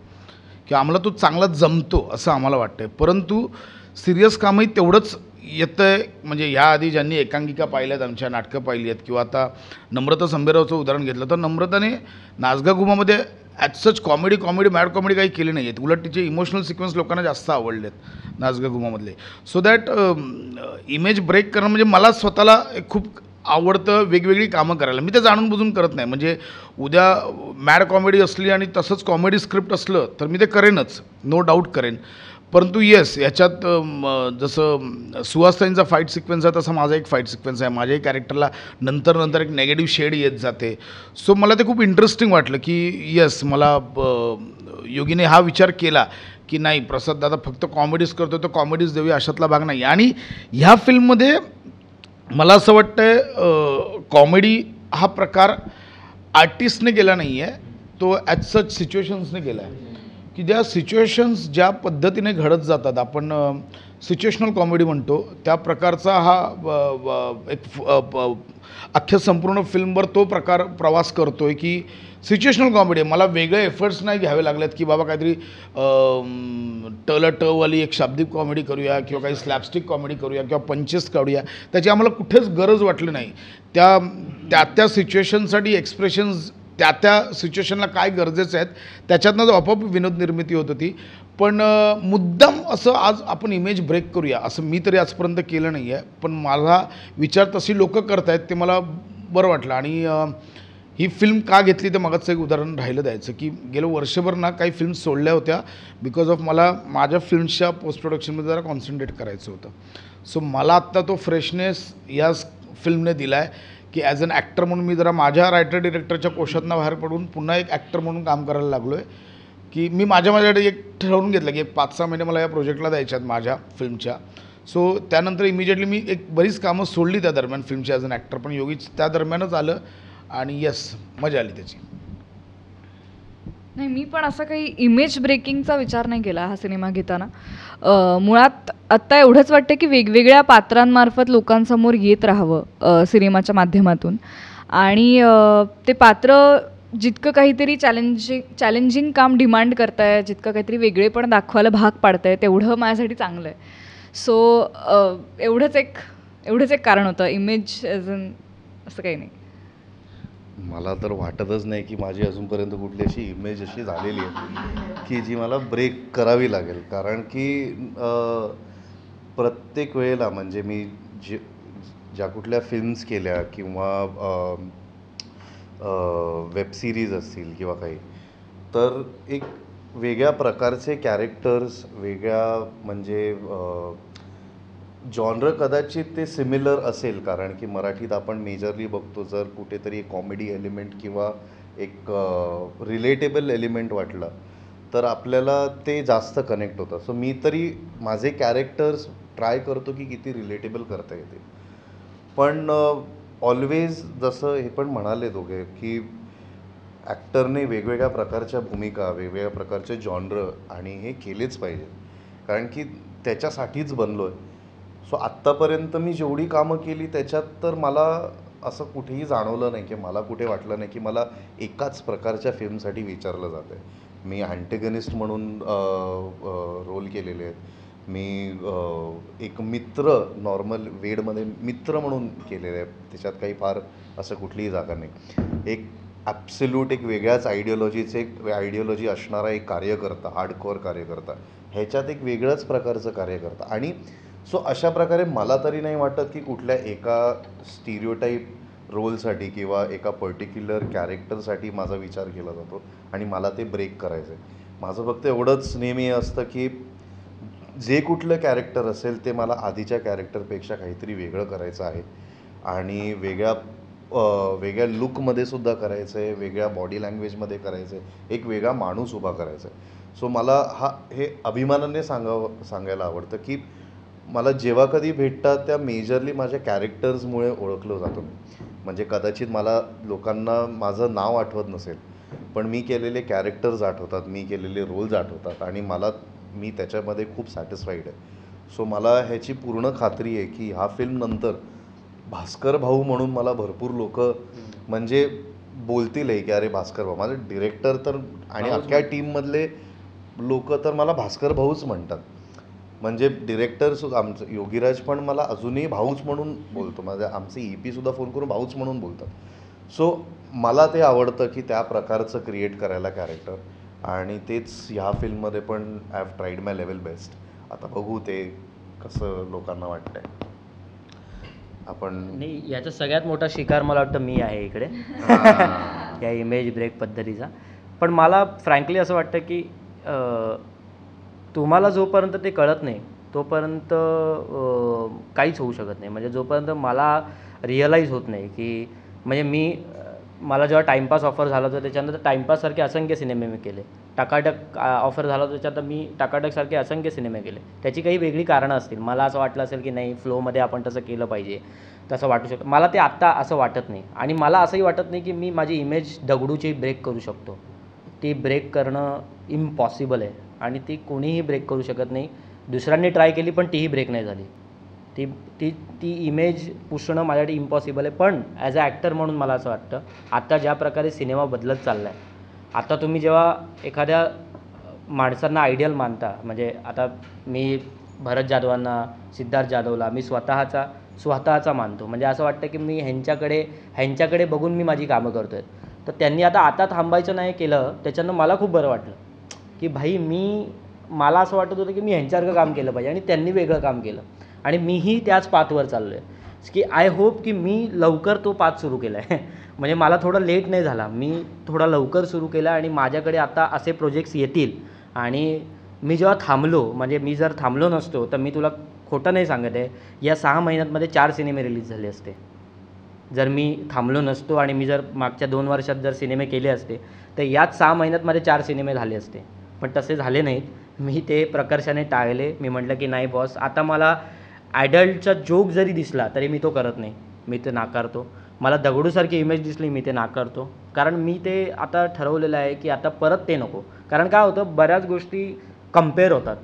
किंवा आम्हाला तो चांगला जमतो असं आम्हाला वाटतं आहे. परंतु सिरियस कामही तेवढंच येतं आहे. म्हणजे ह्याआधी ज्यांनी एकांकिका पाहिल्यात, आमच्या नाटकं पाहिली आहेत किंवा आता नम्रता संभेरावचं उदाहरण घेतलं तर नम्रताने नाचगा गुमामध्ये at such comedy mad comedy काही केली नाही आहेत. उलट तिचे इमोशनल सिक्वेन्स लोकांना जास्त आवडले आहेत नाचगा गुमामधले. सो दॅट इमेज ब्रेक करणं म्हणजे मला स्वतःला खूप आवडतं वेगवेगळी कामं करायला. मी ते जाणून बुजून करत नाही. म्हणजे उद्या मॅड कॉमेडी असली आणि तसंच कॉमेडी स्क्रिप्ट असलं तर मी ते करेनच, नो डाऊट करेन. परंतु येस याच्यात जसं सुहासताईंचा फाईट सिक्वेन्स आहे तसा माझा एक फाईट सिक्वेन्स आहे. माझ्याही कॅरेक्टरला नंतर एक नेगेटिव्ह शेड येत जाते. सो मला ते खूप इंटरेस्टिंग वाटलं की येस मला योगीने हा विचार केला की नाही प्रसाद दादा फक्त कॉमेडीज करतो तर कॉमेडीज देऊया अशातला भाग नाही. आणि ह्या फिल्ममध्ये मला असं वाटतं कॉमेडी हा प्रकार आर्टिस्टने केला नाही आहे, तो ॲज सच सिच्युएशन्सने केला आहे की ज्या सिच्युएशन्स ज्या पद्धतीने घडत जातात आपण सिच्युएशनल कॉमेडी म्हणतो त्या प्रकारचा हा एक अख्ख्या संपूर्ण फिल्मवर तो प्रवास करतो आहे की सिच्युएशनल कॉमेडी. मला वेगळे एफर्ट्स नाही घ्यावे लागलेत की बाबा काहीतरी टवाली एक शाब्दिक कॉमेडी करूया किंवा काही स्लॅपस्टिक कॉमेडी करूया किंवा पंचेस काढूया. त्याची आम्हाला कुठेच गरज वाटली नाही. त्या सिच्युएशनसाठी एक्सप्रेशन्स त्या सिच्युएशनला काय गरजेचं आहेत त्याच्यातनं जो आपोआप विनोद निर्मिती होत होती. पण मुद्दाम असं आज आपण इमेज ब्रेक करूया असं मी तरी आजपर्यंत केलं नाही आहे. पण माझा विचार तशी लोकं करत आहेत ते मला बरं वाटलं. आणि ही फिल्म का घेतली तर मगाचं एक उदाहरण राहिलं द्यायचं की गेलं वर्षभर ना काही फिल्म्स सोडल्या होत्या बिकॉज ऑफ मला माझ्या फिल्म्सच्या पोस्ट प्रोडक्शनमध्ये जरा कॉन्सन्ट्रेट करायचं होतं. सो मला आत्ता तो फ्रेशनेस या फिल्मने दिला आहे की ॲज अन ॲक्टर म्हणून मी जरा माझ्या रायटर डिरेक्टरच्या कोशातनं बाहेर पडून पुन्हा एक ॲक्टर म्हणून काम करायला लागलो आहे. की मी माझ्याकडे एक ठरवून घेतलं की एक 5-6 महिने मला या प्रोजेक्टला द्यायच्या आहेत माझ्या फिल्मच्या. सो त्यानंतर इमिजिएटली मी एक बरीच कामं सोडली त्या दरम्यान फिल्मची ॲज अन ॲक्टर. पण योगीच त्या दरम्यानच आलं आणि येस मजा आली त्याची. नाही, मी पण असा काही इमेज ब्रेकिंगचा विचार नाही केला हा सिनेमा घेताना. मुळात आत्ता एवढंच वाटतं की वेगवेगळ्या पात्रांमार्फत लोकांसमोर येत राहावं सिनेमाच्या माध्यमातून. आणि ते पात्र जितकं काहीतरी चॅलेंजिंग काम डिमांड करताय, जितकं काहीतरी वेगळेपण दाखवायला भाग पाडतंय तेवढं माझ्यासाठी चांगलं आहे. सो एवढंच एक कारण होतं. इमेज ॲज अन असं काही नाही. मला तर वाटतच नाही की माझी अजूनपर्यंत कुठली अशी इमेज अशी झालेली आहे की जी मला ब्रेक करावी लागेल. कारण की प्रत्येक वेळेला म्हणजे मी ज्या कुठल्या फिल्म्स केल्या किंवा वेब सिरीज असतील किंवा काही, तर एक वेगळ्या प्रकारचे कॅरेक्टर्स, वेगळ्या म्हणजे जॉनर कदाचित ते सिमिलर असेल. कारण की मराठीत आपण मेजरली बघतो जर कुठेतरी एक कॉमेडी एलिमेंट किंवा एक रिलेटेबल एलिमेंट वाटलं तर आपल्याला ते जास्त कनेक्ट होतं. सो मी तरी माझे कॅरेक्टर्स ट्राय करतो की किती रिलेटेबल करता येते. पण ऑलवेज जसं हे पण म्हणाले दोघे की ॲक्टरने वेगवेगळ्या प्रकारच्या भूमिका, वेगवेगळ्या प्रकारचे जॉनर आणि हे केलेच पाहिजे. कारण की त्याच्यासाठीच बनलो आहे. सो आत्तापर्यंत मी जेवढी कामं केली त्याच्यात तर मला असं कुठेही जाणवलं नाही की मला कुठे वाटलं नाही की मला एकाच प्रकारच्या फिल्मसाठी विचारलं जातं आहे. मी अँटेगनिस्ट म्हणून रोल केलेले आहेत. मी एक मित्र, नॉर्मल वेडमध्ये मित्र म्हणून केलेलं आहे. त्याच्यात काही फार असं कुठलीही जागा नाही. एक ॲब्सल्यूट एक वेगळ्याच आयडियोलॉजी असणारा एक कार्यकर्ता, हार्डकोअर कार्यकर्ता, ह्याच्यात एक वेगळंच प्रकारचं कार्यकर्ता. आणि सो अशा प्रकारे मला तरी नाही वाटत की कुठल्या एका स्टिरियोटाईप रोलसाठी किंवा एका पर्टिक्युलर कॅरेक्टरसाठी माझा विचार केला जातो आणि मला ते ब्रेक करायचं आहे. माझं फक्त एवढंच नेहमी असतं की जे कुठलं कॅरेक्टर असेल ते मला आधीच्या कॅरेक्टरपेक्षा काहीतरी वेगळं करायचं आहे आणि वेगळ्या लुकमध्ये सुद्धा करायचं आहे, वेगळ्या बॉडी लँग्वेजमध्ये करायचं आहे, एक वेगळा माणूस उभा करायचा आहे. सो मला हे अभिमानाने सांगायला आवडतं की मला जेव्हा कधी भेटतात त्या मेजरली माझ्या कॅरेक्टर्समुळे ओळखलं जातं. म्हणजे कदाचित मला लोकांना माझं नाव आठवत नसेल पण मी केलेले कॅरेक्टर्स आठवतात, मी केलेले रोल्स आठवतात आणि मी त्याच्यामध्ये खूप सॅटिस्फाईड आहे. सो मला ह्याची पूर्ण खात्री आहे की ह्या फिल्मनंतर भास्कर भाऊ म्हणून मला भरपूर लोक म्हणजे बोलतीलही की अरे भास्कर भाऊ. माझे डिरेक्टर तर आणि अख्ख्या टीममधले लोक तर मला भास्कर भाऊच म्हणतात. म्हणजे डिरेक्टरसुद्धा आमचं योगीराज पण मला अजूनही भाऊच म्हणून बोलतो. आमचे EP-सुद्धा फोन करून भाऊच म्हणून बोलतात. सो मला ते आवडतं की त्या प्रकारचं क्रिएट करायला कॅरेक्टर. आणि तेच ह्या फिल्ममध्ये पण I have tried my level best. आता बघू ते कसं लोकांना वाटतं आहे. आपण नाही, याचा सगळ्यात मोठा शिकार मला वाटतं मी आहे इकडे या इमेज ब्रेक पद्धतीचा. पण मला फ्रँकली असं वाटतं की तुम्हाला जोपर्यंत ते कळत नाही तोपर्यंत काहीच होऊ शकत नाही. म्हणजे जोपर्यंत मला रिअलाईज होत नाही की म्हणजे मला जेव्हा टाईमपास ऑफर झाला होता त्याच्यानंतर टाईमपाससारखे असंख्य सिनेमे मी केले. टकाटक ऑफर झाला होता त्याच्यानंतर मी टकाटकसारखे असंख्य सिनेमे केले. त्याची काही वेगळी कारणं असतील. मला असं वाटलं असेल की नाही फ्लोमध्ये आपण तसं केलं पाहिजे, तसं वाटू शकतं. मला ते आत्ता असं वाटत नाही. आणि मला असंही वाटत नाही की मी माझी इमेज दगडूची ब्रेक करू शकतो. ती ब्रेक करणं इम्पॉसिबल आहे आणि ती कोणीही ब्रेक करू शकत नाही. दुसऱ्यांनी ट्राय केली पण तीही ब्रेक नाही झाली. ती इमेज पुसणं माझ्यासाठी इम्पॉसिबल आहे. पण ॲज अ ॲक्टर म्हणून मला असं वाटतं आत्ता ज्या प्रकारे सिनेमा बदलत चालला आहे, आता तुम्ही जेव्हा एखाद्या माणसांना आयडियल मानता, म्हणजे आता मी भरत जाधवांना, सिद्धार्थ जाधवला मी स्वतःचा मानतो. म्हणजे असं वाटतं की मी ह्यांच्याकडे बघून मी माझी कामं करतो आहे. तर त्यांनी आता थांबायचं नाही केलं, त्याच्यानं मला खूप बरं वाटलं की भाई मला असं वाटत होतं की मी ह्यांच्यासारखं काम केलं पाहिजे आणि त्यांनी वेगळं काम केलं आणि मीही त्याच पाथवर चाललो आहे की आय होप की मी लवकर तो पाथ सुरू केला आहे म्हणजे मला थोडं लेट नाही झाला, मी थोडा लवकर सुरू केला आणि माझ्याकडे आता असे प्रोजेक्ट्स येतील. आणि मी जेव्हा थांबलो, म्हणजे मी जर थांबलो नसतो तर मी तुला खोटं नाही सांगत आहे, या 6 महिन्यामध्ये 4 सिनेमे रिलीज झाले असते. जर मी थांबलो नसतो आणि मी जर मागच्या 2 वर्षात जर सिनेमे केले असते तर याच 6 महिन्यात माझे 4 सिनेमे झाले असते. पण तसे झाले नाहीत. मी ते प्रकर्षाने टाळले. मी म्हटलं की नाही बॉस, आता मला ॲडल्टचा जोक जरी दिसला तरी मी तो करत नाही, मी ते नाकारतो. मला दगडूसारखी इमेज दिसली मी ते नाकारतो. कारण मी ते आता ठरवलेलं आहे की आता परत ते नको. कारण काय होतं, बऱ्याच गोष्टी कंपेअर होतात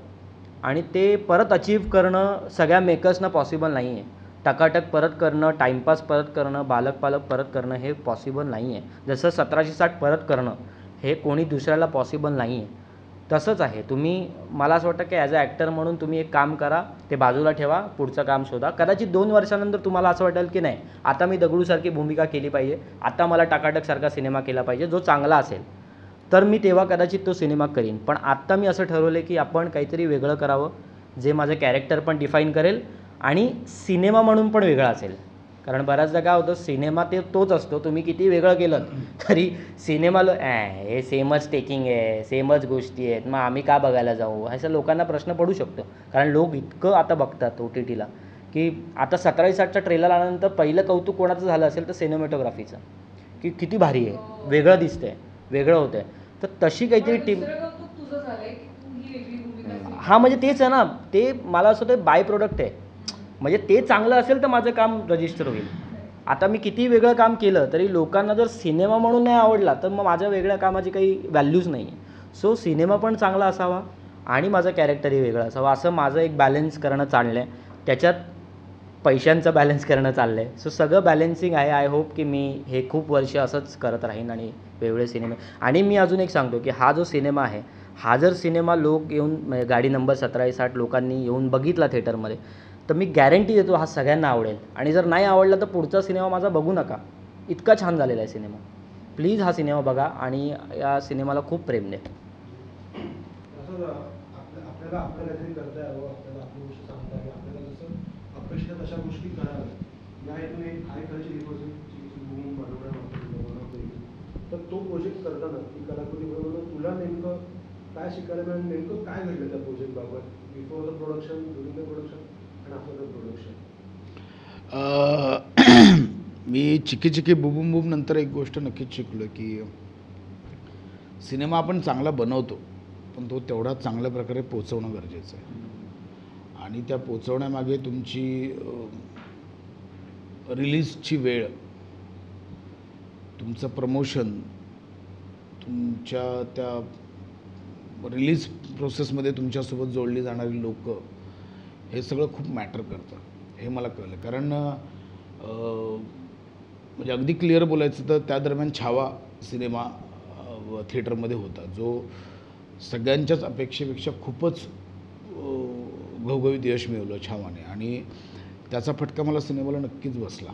आणि ते परत अचीव करणं सगळ्या मेकर्सना पॉसिबल नाही आहे. टकाटक परत करणं, टाईमपास परत करणं, बालक पालक परत करणं हे पॉसिबल नाही आहे. जसं 1760 परत करणं हे कोणी दुसऱ्याला पॉसिबल नाही आहे, तसंच आहे. मला असं वाटतं की ॲज अ ॲक्टर म्हणून तुम्ही एक काम करा, ते बाजूला ठेवा, पुढचं काम शोधा. कदाचित 2 वर्षानंतर तुम्हाला असं वाटेल की नाही, आता मी दगडूसारखी भूमिका केली पाहिजे, आता मला टकाटकसारखा सिनेमा केला पाहिजे जो चांगला असेल, तर मी तेव्हा कदाचित तो सिनेमा करीन. पण आत्ता मी असं ठरवलं की आपण काहीतरी वेगळं करावं, जे माझं कॅरेक्टर पण डिफाईन करेल आणि सिनेमा म्हणून पण वेगळा असेल. कारण बऱ्याचदा काय होतं, सिनेमा तोच असतो, तुम्ही किती वेगळं केलं तरी सिनेमाला हे सेमच टेकिंग आहे, सेमच गोष्टी आहेत, मग आम्ही का बघायला जाऊ, असं लोकांना प्रश्न पडू शकतो. कारण लोक इतकं आता बघतात OTTला की आता 17/60चा ट्रेलर आल्यानंतर पहिलं कौतुक कोणाचं झालं असेल तर सिनेमॅटोग्राफीचं, की किती भारी आहे, वेगळं दिसतंय, वेगळं होतंय. तर तशी काहीतरी टीम, तुझं झालंय की तू ही वेगळी भूमिका हां म्हणजे तेच आहे ना, ते मला असं ते बाय प्रोडक्ट आहे. म्हणजे ते चांगलं असेल तर माझं काम रजिस्टर होईल. आता मी किती वेगळं काम केलं तरी लोकांना जर सिनेमा म्हणून नाही आवडला तर मग माझ्या वेगळ्या कामाची काही व्हॅल्यूज नाही आहे. सो सिनेमा पण चांगला असावा आणि माझं कॅरेक्टरही वेगळं असावं, असं माझं एक बॅलन्स करणं चाललं आहे. त्याच्यात पैशांचं बॅलन्स करणं चाललं आहे. सो सगळं बॅलन्सिंग आहे. आय होप की मी हे खूप वर्ष असंच करत राहीन आणि वेगवेगळे सिनेमे. आणि मी अजून एक सांगतो की हा जो सिनेमा आहे, हा जर सिनेमा लोक येऊन म्हणजे गाडी नंबर 17/60 लोकांनी येऊन बघितला थिएटरमध्ये तर मी गॅरंटी देतो हा सगळ्यांना आवडेल. आणि जर नाही आवडला तर पुढचा सिनेमा माझा बघू नका, इतका छान झालेला आहे सिनेमा. प्लीज हा सिनेमा बघा आणि या सिनेमाला खूप प्रेम द्या. असं आपल्याला आपलं काहीतरी करता यावं, आपल्याला आपली गोष्ट सांगता यावी, आपल्याला जसं अपेक्षित आहे तशा गोष्टी कराव्या. या हेतून एक हाय खर्च डिपॉझिटची भूमी बनवण्यात तर तो प्रोजेक्ट करताना ती कलाकृती बनवणं तुला नेमकं काय शिकायला मिळालं, नेमकं काय घडलं त्या प्रोजेक्टबाबत, before the production, during the production आणि आफ्टर द प्रोडक्शन? मी चिकी चिकी बुबुम बुम नंतर एक गोष्ट नक्कीच शिकलो की सिनेमा आपण चांगला बनवतो पण तो तेवढा चांगल्या प्रकारे पोचवणं गरजेचं आहे. आणि त्या पोचवण्यामागे तुमची रिलीजची वेळ, तुमचं प्रमोशन, तुमच्या त्या रिलीज प्रोसेसमध्ये तुमच्यासोबत जोडली जाणारी लोक, हे सगळं खूप मॅटर करतं हे मला कळलं. कारण म्हणजे अगदी क्लिअर बोलायचं तर त्या दरम्यान छावा सिनेमा थिएटरमध्ये होता, जो सगळ्यांच्याच अपेक्षेपेक्षा खूपच घवघवीत यश मिळवलं छावाने आणि त्याचा फटका मला सिनेमाला नक्कीच बसला.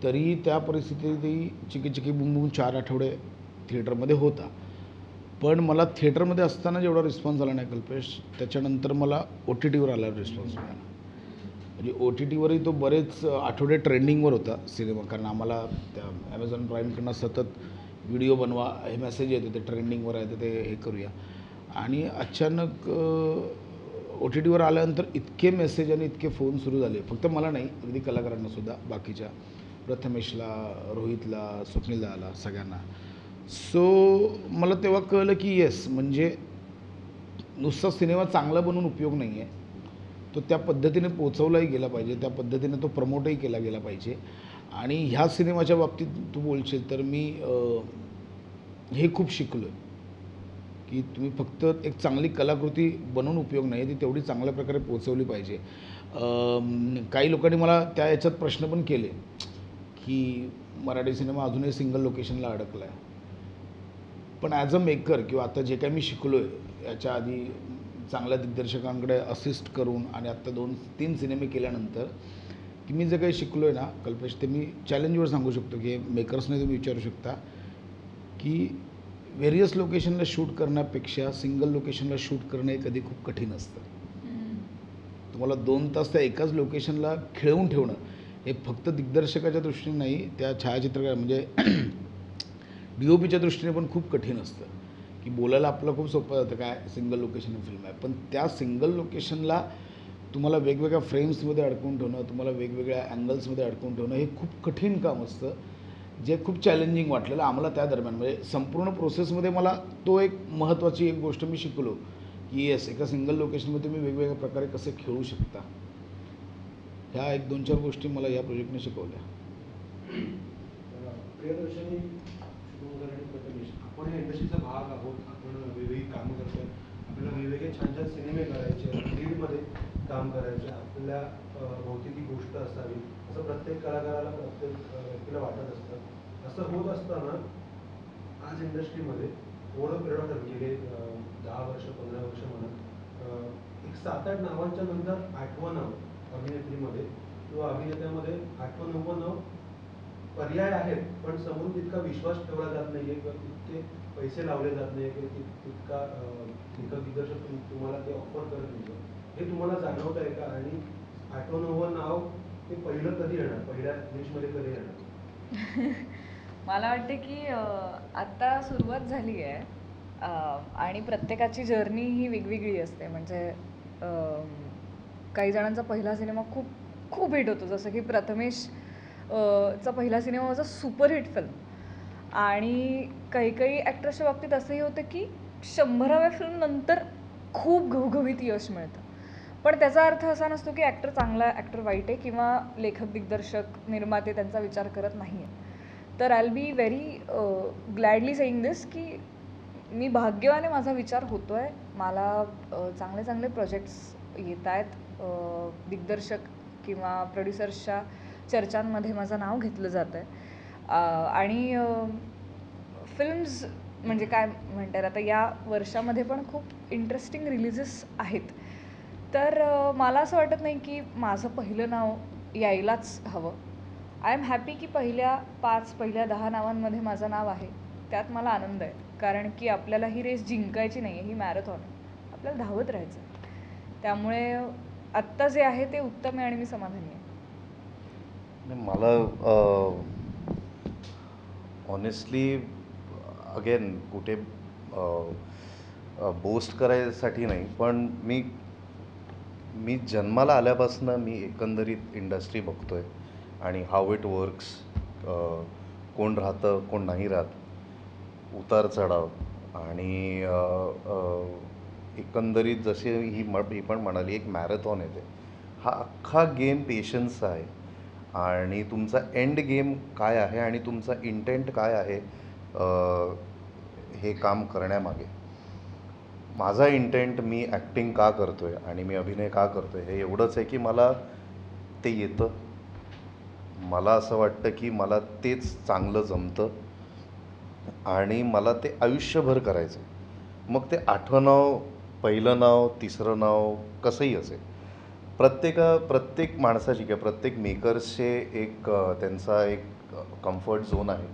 तरी त्या परिस्थितीतही चिकी चिकी बुम बुम 4 आठवडे थिएटरमध्ये होता. पण मला थिएटरमध्ये असताना जेवढा रिस्पॉन्स आला नाही कल्पेश, त्याच्यानंतर मला OTTवर आल्यावर रिस्पॉन्स मिळाला. म्हणजे OTTवरही तो बरेच आठवडे ट्रेंडिंगवर होता सिनेमा, कारण आम्हाला त्या ॲमेझॉन प्राईमकडनं सतत व्हिडिओ बनवा हे मेसेज येत होते, ट्रेंडिंगवर आहे तर ते हे करूया. आणि अचानक OTTवर आल्यानंतर इतके मेसेज आणि इतके फोन सुरू झाले, फक्त मला नाही, अगदी कलाकारांनासुद्धा, बाकीच्या प्रथमेशला, रोहितला, स्वप्नीलदाला, सगळ्यांना. सो मला तेव्हा कळलं की येस, म्हणजे नुसता सिनेमा चांगला बनवून उपयोग नाही आहे, तो त्या पद्धतीने पोचवलाही गेला पाहिजे, त्या पद्धतीने तो प्रमोटही केला गेला पाहिजे. आणि ह्या सिनेमाच्या बाबतीत तू बोलशील तर मी हे खूप शिकलो आहे की तुम्ही फक्त एक चांगली कलाकृती बनवून उपयोग नाही, ती तेवढी चांगल्या प्रकारे पोचवली पाहिजे. काही लोकांनी मला त्या याच्यात प्रश्न पण केले की मराठी सिनेमा अजूनही सिंगल लोकेशनला अडकला आहे. पण ॲज अ मेकर किंवा आता जे काही मी शिकलो आहे, याच्या आधी चांगल्या दिग्दर्शकांकडे असिस्ट करून आणि आत्ता 2-3 सिनेमे केल्यानंतर की मी जे काही शिकलो आहे ना कल्पेश, ते मी चॅलेंजवर सांगू शकतो की मेकर्सने तुम्ही विचारू शकता की व्हेरियस लोकेशनला शूट करण्यापेक्षा सिंगल लोकेशनला शूट करणं हे कधी खूप कठीण असतं. तुम्हाला 2 तास त्या एकाच लोकेशनला खेळवून ठेवणं हे फक्त दिग्दर्शकाच्या दृष्टीने नाही, त्या छायाचित्रकार म्हणजे DOPच्या दृष्टीने पण खूप कठीण असतं. की बोलायला आपलं खूप सोपं जातं काय सिंगल लोकेशन फिल्म आहे, पण त्या सिंगल लोकेशनला तुम्हाला वेगवेगळ्या फ्रेम्समध्ये अडकवून ठेवणं, तुम्हाला वेगवेगळ्या अँगल्समध्ये अडकवून ठेवणं हे खूप कठीण काम असतं, जे खूप चॅलेंजिंग वाटलेलं आम्हाला त्या दरम्यान. म्हणजे संपूर्ण प्रोसेसमध्ये मला तो एक महत्त्वाची एक गोष्ट मी शिकलो की येस, एका सिंगल लोकेशनमध्ये तुम्ही वेगवेगळ्या प्रकारे कसे खेळू शकता. ह्या 1-2-4 गोष्टी मला या प्रोजेक्टने शिकवल्या. प्रियदर्शनी, शुभंकर आणि प्रथमेश, आपण या इंडस्ट्रीचा भाग आहोत. आपण वेगवेगळी कामं करतोय, आपल्याला वेगवेगळे छान छान सिनेमे करायचे, लीडमध्ये काम करायचे, आपल्या भोवती ती गोष्ट असावी असं प्रत्येक कलाकाराला प्रत्येक व्यक्तीला वाटत असतं. असं होत असताना आज इंडस्ट्रीमध्ये थोडं पिरियड ऑफ गेले 10 वर्ष 15 वर्ष म्हणा, एक 7-8 नावांच्या नंतर 8वं नाव अभिनेत्रीमध्ये किंवा अभिनेत्यामध्ये 8वं-9वं नाव पर्याय आहेत, पण समोरून तितका विश्वास ठेवला जात नाही आहे किंवा तितके पैसे लावले जात नाही किंवा तितका दिग्दर्शक तुम्हाला ते ऑफर करत नाही. हे तुम्हाला जाणवत आहे का? आणि 8वं-9वं नाव ते पहिलं कधी येणार, पहिल्या लिस्टमध्ये कधी येणार? मला वाटते की आत्ता सुरुवात झाली आहे आणि प्रत्येकाची जर्नी ही वेगवेगळी असते. म्हणजे काही जणांचा पहिला सिनेमा खूप खूप हिट होतो, जसं की प्रथमेश चा पहिला सिनेमा होता सुपरहिट फिल्म. आणि काही काही ॲक्टर्सच्या बाबतीत असंही होतं की 100व्या फिल्मनंतर खूप घवघवीत यश मिळतं. पण त्याचा अर्थ असा नसतो की ॲक्टर चांगला ॲक्टर वाईट आहे किंवा लेखक दिग्दर्शक निर्माते त्यांचा विचार करत नाही आहे. तर I will be very gladly saying this की मी भाग्यवाने, माझा विचार होतो आहे, मला चांगले चांगले प्रोजेक्ट्स येत आहेत, दिग्दर्शक किंवा प्रोड्युसर्सच्या चर्चांमध्ये माझं नाव घेतलं जातं आहे. आणि फिल्म्स म्हणजे काय म्हणतात, आता या वर्षामध्ये पण खूप इंटरेस्टिंग रिलीजेस आहेत. तर मला असं वाटत नाही की माझं पहिलं नाव यायलाच हवं. आय एम हॅपी की पहिल्या 5 पहिल्या 10 नावांमध्ये माझं नाव आहे. त्यात मला आनंद आहे, कारण की आपल्याला ही रेस जिंकायची नाही आहे, ही मॅरेथॉन आहे, आपल्याला धावत राहायचं आहे. त्यामुळे आत्ता जे आहे ते उत्तम आहे आणि मी समाधानी आहे. मला ऑनेस्टली अगेन कुठे बोस्ट करायसाठी नाही, पण मी जन्माला आल्यापासून मी एकंदरीत इंडस्ट्री बघतो आहे आणि हाऊ इट वर्क्स, कोण राहतं कोण नाही राहत, उतार चढाव. आणि एकंदरीत जसे ही पण म्हणाली एक मॅरेथॉन आहे, ते हा अख्खा गेम पेशन्सचा आहे. आणि तुमचा एंड गेम काय आहे आणि तुमचा इंटेंट काय आहे हे काम करण्यामागे. माझा इंटेंट मी ॲक्टिंग का करतो आहे आणि मी अभिनय का करतो आहे हे एवढंच आहे की मला ते येतं. मला असं वाटतं की मला तेच चांगलं जमतं आणि मला ते आयुष्यभर करायचं आहे. मग ते 8वं नाव, पहिलं नाव, 3रं नाव कसंही असेल. प्रत्येक माणसाची किंवा प्रत्येक मेकर्सचे एक त्यांचा एक कम्फर्ट झोन आहे.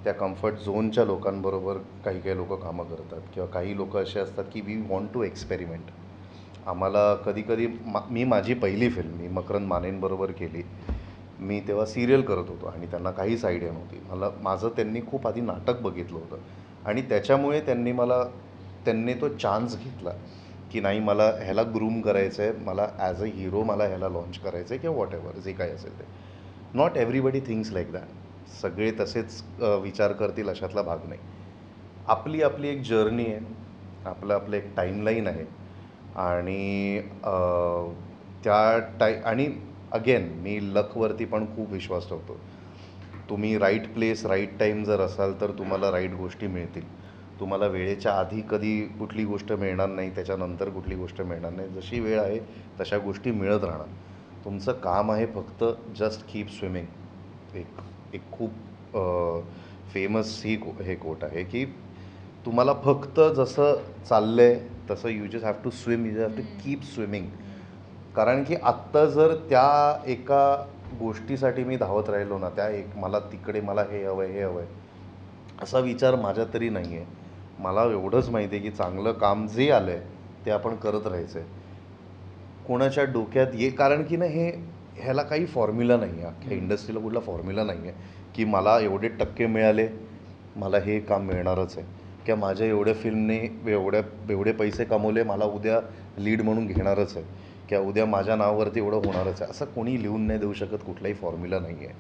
त्या कम्फर्ट झोनच्या लोकांबरोबर काही काही लोकं कामं करतात किंवा काही लोकं असे असतात की वी वॉन्ट टू एक्सपेरिमेंट. आम्हाला कधीकधी मी माझी पहिली फिल्म मी मकरंद मानेंबरोबर केली. मी तेव्हा सिरियल करत होतो आणि त्यांना काहीच आयडिया नव्हती. माझं त्यांनी खूप आधी नाटक बघितलं होतं आणि त्याच्यामुळे त्यांनी तो चान्स घेतला की नाही, मला ह्याला ग्रूम करायचं आहे, मला ॲज अ हिरो मला ह्याला लॉन्च करायचं आहे किंवा वॉट एव्हर जे काय असेल ते. Not everybody thinks like that. सगळे तसेच विचार करतील अशातला भाग नाही. आपली एक जर्नी आहे, आपलं एक टाईमलाईन आहे आणि आणि अगेन मी लकवरती पण खूप विश्वास ठेवतो. तुम्ही राईट प्लेस राईट टाईम जर असाल तर तुम्हाला राईट गोष्टी मिळतील. तुम्हाला वेळेच्या आधी कधी कुठली गोष्ट मिळणार नाही, त्याच्यानंतर कुठली गोष्ट मिळणार नाही. जशी वेळ आहे तशा गोष्टी मिळत राहणार. तुमचं काम आहे फक्त जस्ट कीप स्विमिंग. एक खूप फेमस हे कोट आहे की तुम्हाला फक्त जसं चाललं आहे तसं you just have to swim, you have to keep swimming. कारण की आत्ता जर त्या एका गोष्टीसाठी मी धावत राहिलो ना, मला तिकडे मला हे हवं आहे असा विचार माझ्या तरी नाही आहे. मला एवढंच माहिती आहे की चांगलं काम जे आलं आहे ते आपण करत राहायचं आहे. कोणाच्या डोक्यात कारण की ना ह्याला काही फॉर्म्युला नाही आहे, अख्ख्या इंडस्ट्रीला कुठला फॉर्म्युला नाही आहे की मला एवढे टक्के मिळाले मला हे काम मिळणारच आहे, किंवा माझ्या एवढ्या फिल्मने एवढे पैसे कमवले मला उद्या लीड म्हणून घेणारच आहे, किंवा उद्या माझ्या नावावरती एवढं होणारच आहे. असं कोणी लिहून नाही देऊ शकत, कुठलाही फॉर्म्युला नाही आहे.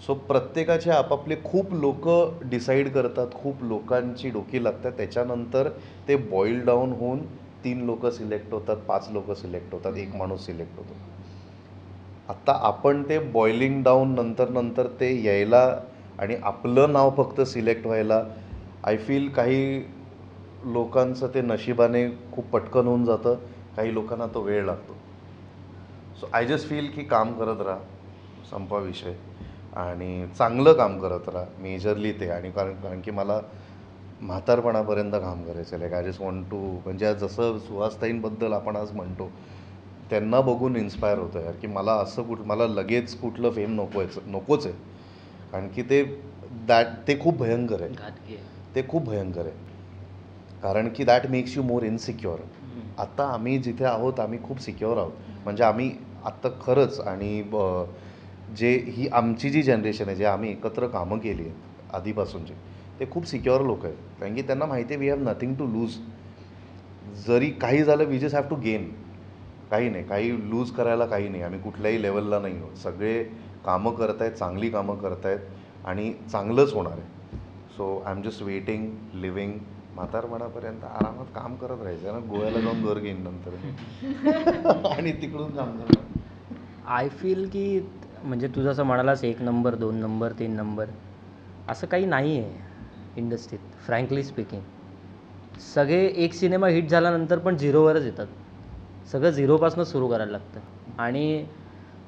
सो प्रत्येकाचे आपापले खूप लोक डिसाईड करतात, खूप लोकांची डोकी लागतात, त्याच्यानंतर ते बॉईल डाऊन होऊन 3 लोक सिलेक्ट होतात, 5 लोक सिलेक्ट होतात, 1 माणूस सिलेक्ट होतो. आत्ता आपण ते बॉइलिंग डाऊन नंतर ते यायला आणि आपलं नाव फक्त सिलेक्ट व्हायला आय फील काही लोकांचं ते नशिबाने खूप पटकन होऊन जातं, काही लोकांना तो वेळ लागतो. सो आय जस्ट फील की काम करत राहा, संपा विषय, आणि चांगलं काम करत राहा मेजरली ते. आणि कारण की मला म्हातारपणापर्यंत काम करायचं आहे. आय जस्ट वॉन्ट टू, म्हणजे जसं सुहासताईंबद्दल आपण आज म्हणतो त्यांना बघून इन्स्पायर होतं यार, की मला असं मला लगेच कुठलं फेम नकोच आहे. कारण की ते खूप भयंकर आहे, घातकी आहे. ते खूप भयंकर आहे. कारण की that makes you more insecure. आता आम्ही जिथे आहोत आम्ही खूप सिक्युअर आहोत. म्हणजे आम्ही आत्ता खरंच, आणि ही आमची जी जनरेशन आहे, जे आम्ही एकत्र कामं केली आहेत आधीपासूनची, ते खूप सिक्युअर लोक आहेत. कारण की त्यांना माहिती आहे we have nothing to lose. जरी काही झालं we just have to gain. काही नाही, काही लूज करायला काही नाही. आम्ही कुठल्याही लेवलला नाही आहोत. सगळे कामं करत आहेत, चांगली कामं करत आहेत, आणि चांगलंच होणार आहे. So I am just waiting, living. म्हातारपणापर्यंत आरामात काम करत राहायचं ना, गोव्याला जाऊन घर घेईन नंतर आणि तिकडून काम करणार. आय फील की म्हणजे तू जसं म्हणालास 1 नंबर, 2 नंबर, 3 नंबर, असं काही नाही आहे इंडस्ट्रीत. फ्रँकली स्पीकिंग, सगळे एक सिनेमा हिट झाल्यानंतर पण 0वरच येतात. सगळं 0पासून सुरू करायला लागतं. आणि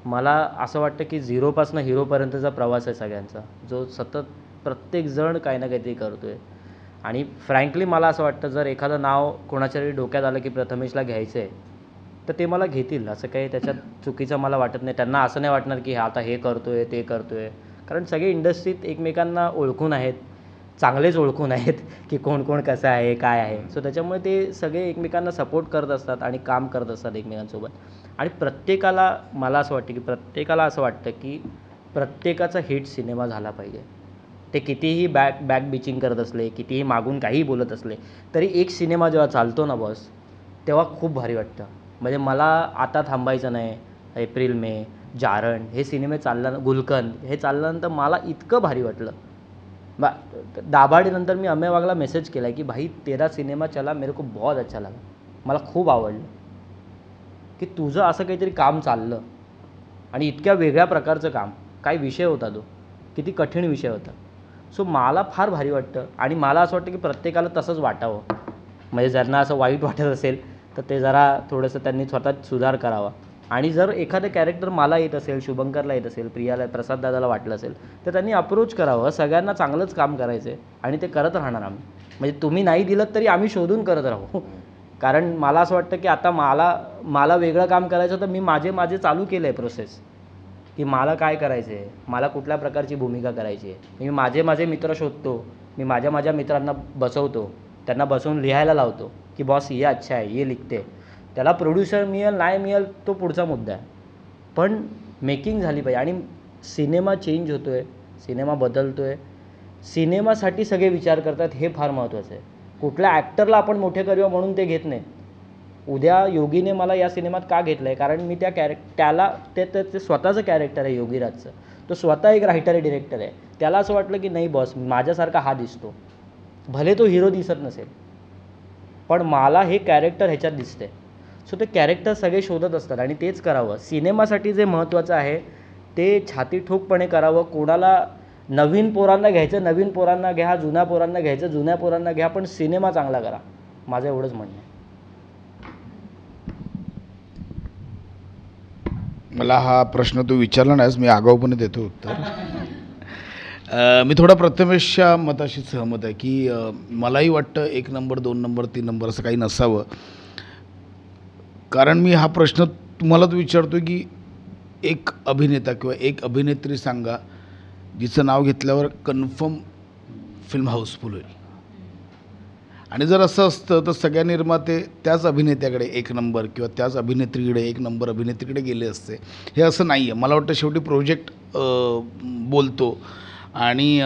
मला असं वाटतं की 0पासून हिरोपर्यंतचा प्रवास आहे सगळ्यांचा, जो सतत प्रत्येकजण काही ना काहीतरी करतो आहे. आणि फ्रँकली मला असं वाटतं जर एखादं नाव कोणाच्या तरी डोक्यात आलं की प्रथमेशला घ्यायचं आहे, तर ते मला घेतील. असं काही त्याच्यात चुकीचं मला वाटत नाही. त्यांना असं नाही वाटणार की आता हे करतो आहे, ते करतो आहे. कारण सगळे इंडस्ट्रीत एकमेकांना ओळखून आहेत, चांगलेच ओळखून आहेत की कोण कोण कसं आहे, काय आहे. सो त्याच्यामुळे ते सगळे एकमेकांना सपोर्ट करत असतात आणि काम करत असतात एकमेकांसोबत. आणि मला असं वाटतं की प्रत्येकाला असं वाटतं की प्रत्येकाचा हिट सिनेमा झाला पाहिजे. ते कितीही बॅक बिचिंग करत असले, कितीही मागून काहीही बोलत असले, तरी एक सिनेमा जेव्हा चालतो ना बॉस, तेव्हा खूप भारी वाटतं. म्हणजे मला आता थांबायचं नाही. एप्रिल मे, जारण हे सिनेमे गुलकंद हे चालल्यानंतर मला इतकं भारी वाटलं. दाभाडेनंतर मी अमेय वाघला मेसेज केला की भाई तेरा सिनेमा चला, मेरे को बहुत अच्छा लगा. मला खूप आवडलं की तुझं असं काहीतरी काम चाललं, आणि इतक्या वेगळ्या प्रकारचं काम. काय विषय होता तो, किती कठीण विषय होता. सो मला फार भारी वाटतं. आणि मला असं वाटतं की प्रत्येकाला तसंच वाटावं. म्हणजे ज्यांना असं वाईट वाटत असेल तर ते जरा थोडंसं त्यांनी स्वतःत सुधार करावा. आणि जर एखादं कॅरेक्टर मला येत असेल, शुभंकरला येत असेल, प्रियाला, प्रसाद दादाला वाटलं असेल, तर त्यांनी अप्रोच करावं. सगळ्यांना चांगलंच काम करायचं आहे आणि ते करत राहणार आम्ही. म्हणजे तुम्ही नाही दिलं तरी आम्ही शोधून करत राहू. कारण मला असं वाटतं की आता मला वेगळं काम करायचं होतं. मी माझे चालू केलं आहे प्रोसेस की मला काय करायचं आहे, मला कुठल्या प्रकारची भूमिका करायची आहे. मी माझे मित्र शोधतो. मी माझ्या मित्रांना बसवतो, त्यांना बसवून लिहायला लावतो की बॉस ये अच्छा आहे, ये लिखते. त्याला प्रोड्युसर मिळेल नाही मिळेल तो पुढचा मुद्दा आहे, पण मेकिंग झाली पाहिजे. आणि सिनेमा चेंज होतो आहे, सिनेमा बदलतो आहे, सिनेमासाठी सगळे विचार करतात, हे फार महत्त्वाचं आहे. कुठल्या ॲक्टरला आपण मोठे करूया म्हणून ते घेत नाही. उद्या योगीने मला या सिनेमात का घेतलं आहे, कारण मी त्याला ते स्वतःचं कॅरेक्टर आहे योगीराजचं. तो स्वतः एक रायटर आहे, डिरेक्टर आहे. त्याला असं वाटलं की नाही बॉस माझ्यासारखा हा दिसतो, भले तो हिरो दिसत नसेल, पण मला हे कॅरेक्टर ह्याच्यात दिसतंय. सो ते कॅरेक्टर सगळे शोधत असतात आणि तेच करावं. सिनेमासाठी जे महत्त्वाचं आहे ते छाती ठोकपणे करावं. कोणाला नवीन पोरांना घ्यायचं, नवीन पोरांना घ्या, जुन्या पोरांना घ्यायचं, जुन्या पोरांना घ्या, पण सिनेमा चांगला करा. माझं एवढंच म्हणणं आहे. मला हा प्रश्न तू विचारला नाहीस, मी आगाऊपणे देतो उत्तर. मी थोडा प्रथमेशच्या मताशी सहमत आहे की मलाही वाटतं 1 नंबर, 2 नंबर, 3 नंबर असं काही नसावं. कारण मी हा प्रश्न तुम्हालाच विचारतो की एक अभिनेता किंवा एक अभिनेत्री सांगा जिचं नाव घेतल्यावर कन्फर्म फिल्म हाऊसफुल होईल. आणि जर असं असतं तर सगळ्या निर्माते त्याच अभिनेत्याकडे एक नंबर किंवा त्याच अभिनेत्रीकडे एक नंबर अभिनेत्रीकडे गेले असते. हे असं नाही आहे. मला वाटतं शेवटी प्रोजेक्ट बोलतो आणि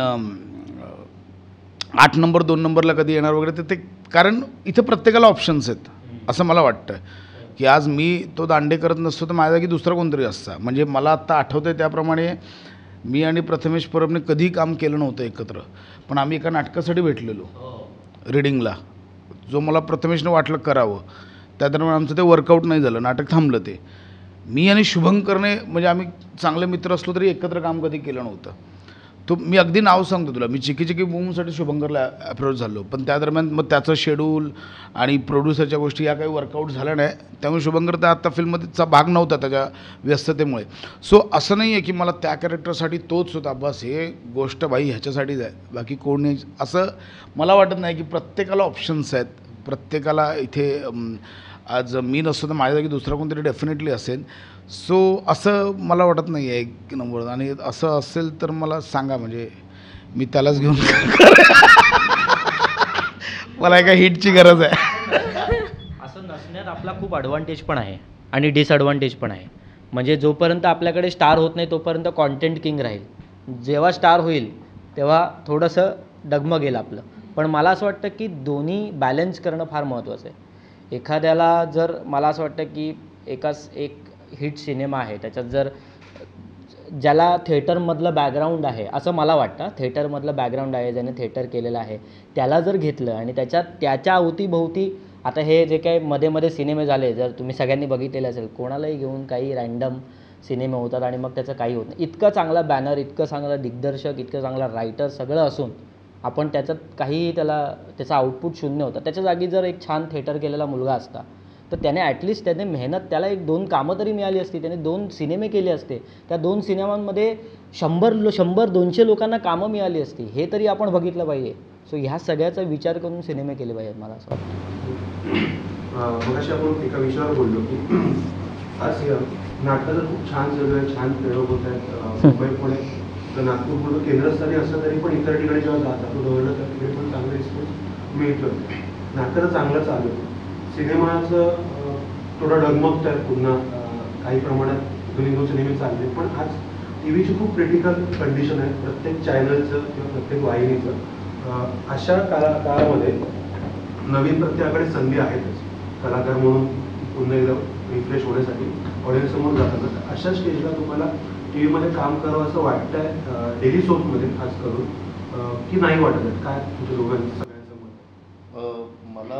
8 नंबर 2 नंबरला कधी येणार वगैरे ते कारण इथं प्रत्येकाला ऑप्शन्स आहेत असं मला वाटतं की आज मी तो दांडे करत नसतो तर माझ्या जागी दुसरा कोणतरी असता. म्हणजे मला आत्ता आठवतं आहे त्याप्रमाणे मी आणि प्रथमेश परबने कधीही काम केलं नव्हतं एकत्र, पण आम्ही एका नाटकासाठी भेटलेलो रीडिंगला, जो मला प्रथमेशनं वाटलं करावं. त्या दरम्यान आमचं ते वर्कआउट नाही झालं, नाटक थांबलं. ते मी आणि शुभंकरने म्हणजे आम्ही चांगले मित्र असलो तरी एकत्र काम कधी केलं नव्हतं. तो मी अगदी नाव सांगतो तुला, मी चिकी चिकी बूमसाठी शुभंकरला अप्रोच झालो, पण त्या दरम्यान मग त्याचं शेड्यूल आणि प्रोड्युसरच्या गोष्टी या काही वर्कआउट झाल्या नाही. त्यामुळे शुभंकर तर आत्ता फिल्ममध्येचा भाग नव्हता त्याच्या व्यस्ततेमुळे. सो असं नाही आहे की मला त्या कॅरेक्टरसाठी तोच होता बस, हे गोष्ट बाई ह्याच्यासाठीच आहे, बाकी कोण नाही असं मला वाटत नाही. की प्रत्येकाला ऑप्शन्स आहेत, प्रत्येकाला इथे आज मी नसतो तर माझ्या जागी दुसरा कोणतरी डेफिनेटली असेल. सो असं मला वाटत नाही आहे एक नंबर. आणि असं असेल तर मला सांगा, म्हणजे मी त्यालाच घेऊन मला एका हिटची गरज आहे. असं नसण्यात आपला खूप ॲडव्हान्टेज पण आहे आणि डिसॲडव्हान्टेज पण आहे. म्हणजे जोपर्यंत आपल्याकडे स्टार होत नाही तोपर्यंत कॉन्टेंट किंग राहील. जेव्हा स्टार होईल तेव्हा थोडंसं डगमगेल आपलं. पण मला असं वाटतं की दोन्ही बॅलन्स करणं फार महत्त्वाचं आहे. एखाद्याला जर मला असं वाटतं की एक हिट सिनेमा आहे, त्याच्यात जर ज्याला थिएटरमधलं बॅकग्राऊंड आहे असं मला वाटतं, थिएटरमधलं बॅकग्राऊंड आहे, ज्याने थिएटर केलेलं आहे, त्याला जर घेतलं आणि त्याच्या अवतीभोवती आता हे जे काही मध्ये मध्ये सिनेमे झाले, जर तुम्ही सगळ्यांनी बघितलेले असेल, कोणालाही घेऊन काही रँडम सिनेमे होतात आणि मग त्याचं काही होत नाही. इतका चांगला बॅनर, इतकं चांगला दिग्दर्शक, इतकं चांगला रायटर सगळं असून आपण त्याच्यात काहीही त्याचा आउटपुट शून्य होता. त्याच्या जागी जर एक छान थिएटर केलेला मुलगा असता तर त्याने ॲटलिस्ट त्याने मेहनत, त्याला 1-2 कामं तरी मिळाली असती, त्याने 2 सिनेमे केले असते, त्या 2 सिनेमांमध्ये 100-200 लोकांना कामं मिळाली असती, हे तरी आपण बघितलं पाहिजे. सो ह्या सगळ्याचा विचार करून सिनेमे केले पाहिजेत मला असं वाटतं. मगाशी आपण एका विषयावर बोललो की आज नाटकाचं खूप छान चालू आहे, छान प्रयोग होत आहेत मुंबई पुणे तर नागपूर पूर्ण केंद्रस्थानी असलं तरी पण इतर ठिकाणी जेव्हा जातात तो दौडलं तर तिकडे पण चांगला रिस्पॉन्स मिळतो. नाटकाचं चांगलं चालू आहे, सिनेमाचं थोडं डगमगत आहे पुन्हा काही प्रमाणात दोन्ही सिनेमे चालले. पण आज टी व्हीची खूप क्रिटिकल कंडिशन आहे, प्रत्येक चॅनलचं किंवा प्रत्येक वाहिनीचं. अशा काळामध्ये नवीन प्रत्येकाकडे संधी आहेतच कलाकार म्हणून पुन्हा एकदा रिफ्रेश होण्यासाठी ऑडियन्ससमोर जाताना. अशा स्टेजला तुम्हाला टी व्हीमध्ये काम करावं असं वाटतंय डेली सोपमध्ये खास करून की नाही वाटत आहे? काय तुमच्या दोघांचं सगळ्यांचं मत? मला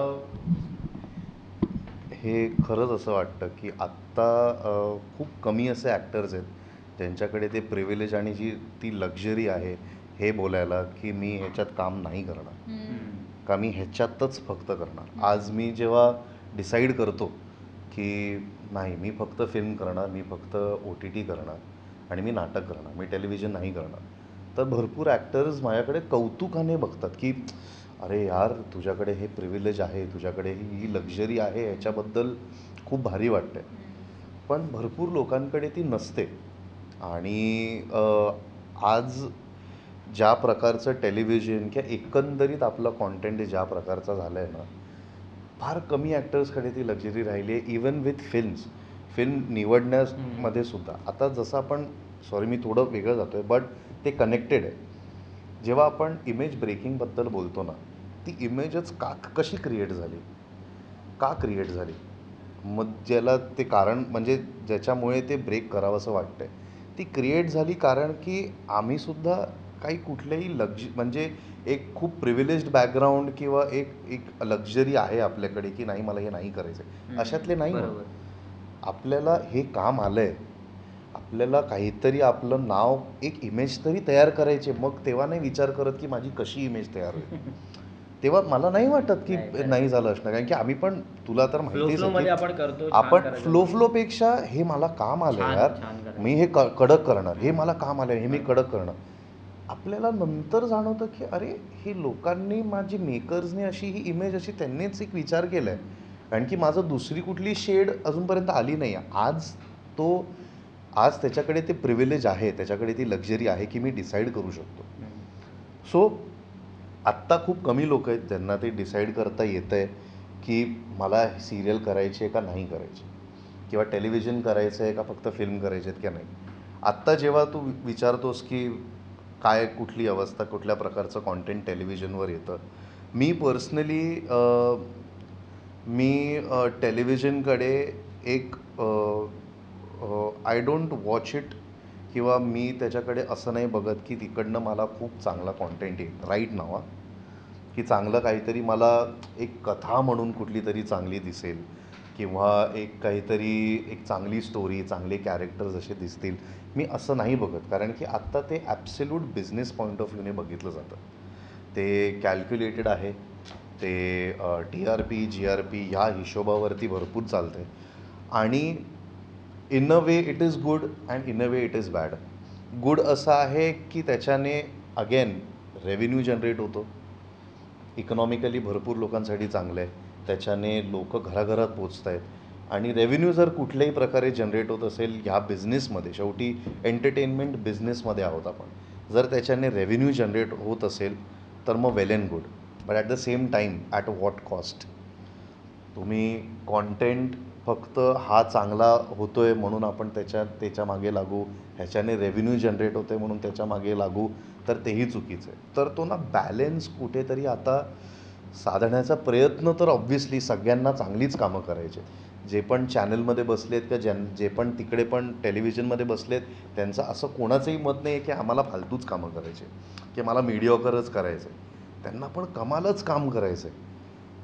हे खरंच असं वाटतं की आत्ता खूप कमी असे ॲक्टर्स आहेत ज्यांच्याकडे ते प्रिव्हिलेज आणि ती लक्झरी आहे हे बोलायला की मी ह्याच्यात काम नाही करणार, का मी ह्याच्यातच फक्त करणार. आज मी जेव्हा डिसाईड करतो की नाही, मी फक्त फिल्म करणार, मी फक्त OTT करणार आणि मी नाटक करणार, मी टेलिव्हिजन नाही करणार, तर भरपूर ॲक्टर्स माझ्याकडे कौतुकाने बघतात की अरे यार, तुझ्याकडे हे प्रिव्हिलेज आहे, तुझ्याकडे ही लक्झरी आहे, ह्याच्याबद्दल खूप भारी वाटते. पण भरपूर लोकांकडे ती नसते. आणि आज ज्या प्रकारचं टेलिव्हिजन किंवा एकंदरीत आपलं कॉन्टेंट ज्या प्रकारचा झालं आहे ना, फार कमी ॲक्टर्सकडे ती लक्झरी राहिली आहे. इवन विथ फिल्म निवडण्यामध्ये सुद्धा. आता जसं आपण मी थोडं वेगळं जातो आहे, बट ते कनेक्टेड आहे. जेव्हा आपण इमेज ब्रेकिंगबद्दल बोलतो ना, ती इमेजच कशी क्रिएट झाली, मग ज्याला ते कारण म्हणजे ज्याच्यामुळे ते ब्रेक करावं असं वाटतंय, ती क्रिएट झाली कारण की आम्हीसुद्धा काही कुठल्याही म्हणजे एक खूप प्रिव्हिलेज्ड बॅकग्राऊंड किंवा एक लक्झरी आहे आपल्याकडे की नाही, मला हे नाही करायचं आहे, अशातले नाही. आपल्याला हे काम आलं आहे, आपल्याला काहीतरी आपलं नाव, एक इमेज तरी तयार करायचे. मग तेव्हा नाही विचार करत की माझी कशी इमेज तयार होईल. तेव्हा मला नाही वाटत की नाही झालं असणार, कारण की आम्ही पण तुला तर माहितीच आहे आपण फ्लोपेक्षा हे मला काम आलं यार, मी हे कडक करणार, हे मला काम आलं, हे मी कडक करणार. आपल्याला नंतर जाणवतं की अरे, हे लोकांनी, माझी मेकर्सने अशी ही इमेज अशी त्यांनीच एक विचार केला आहे, कारण की माझं दुसरी कुठली शेड अजूनपर्यंत आली नाही आहे. आज त्याच्याकडे ते प्रिव्हिलेज आहे, त्याच्याकडे ती लक्झरी आहे की मी डिसाईड करू शकतो. सो आत्ता खूप कमी लोक आहेत ज्यांना ते डिसाईड करता येतं आहे की मला सिरियल करायची आहे का नाही करायची, किंवा टेलिव्हिजन करायचं आहे का फक्त फिल्म करायचे आहेत का नाही. आत्ता जेव्हा तू विचारतोस की काय कुठली अवस्था, कुठल्या प्रकारचं कॉन्टेंट टेलिव्हिजनवर येतं, मी पर्सनली टेलिव्हिजनकडे एक आय डोंट वॉच इट, किंवा मी त्याच्याकडे असं नाही बघत की तिकडनं मला खूप चांगला कॉन्टेंट येईल राईट नाव, की चांगलं काहीतरी मला एक कथा म्हणून कुठली तरी चांगली दिसेल, किंवा एक काहीतरी एक चांगली स्टोरी, चांगले कॅरेक्टर्स असे दिसतील. मी असं नाही बघत, कारण की आत्ता ते ॲब्सल्यूट बिझनेस पॉईंट ऑफ व्ह्यूने बघितलं जातं. ते कॅल्क्युलेटेड आहे, ते TRP GRP ह्या हिशोबावरती भरपूर चालतं आहे. आणि in a way it is good and in a way it is bad. Good असं आहे की त्याच्याने अगेन रेव्हेन्यू जनरेट होतो, इकॉनॉमिकली भरपूर लोकांसाठी चांगलं आहे, त्याच्याने लोक घराघरात पोचत आहेत. आणि रेव्हेन्यू जर कुठल्याही प्रकारे जनरेट होत असेल ह्या बिझनेसमध्ये, शेवटी एंटरटेनमेंट बिझनेसमध्ये आहोत आपण, जर त्याच्याने रेव्हेन्यू जनरेट होत असेल तर मग well and good. But at the same time at what cost? तुम्ही कॉन्टेंट फक्त हा चांगला होतो आहे म्हणून आपण त्याच्या मागे लागू, ह्याच्याने रेव्हेन्यू जनरेट होते म्हणून त्याच्या मागे लागू, तर तेही चुकीचं आहे. तर तो ना बॅलेन्स कुठेतरी आता साधण्याचा प्रयत्न, तर ऑब्व्हियसली सगळ्यांना चांगलीच कामं करायचे, जे पण चॅनलमध्ये बसलेत किंवा जे पण तिकडे पण टेलिव्हिजनमध्ये बसलेत, त्यांचं असं कोणाचंही मत नाही आहे की आम्हाला फालतूच कामं करायचे, की मला मीडिओकरच करायचं आहे. त्यांना पण कमालच काम करायचं आहे.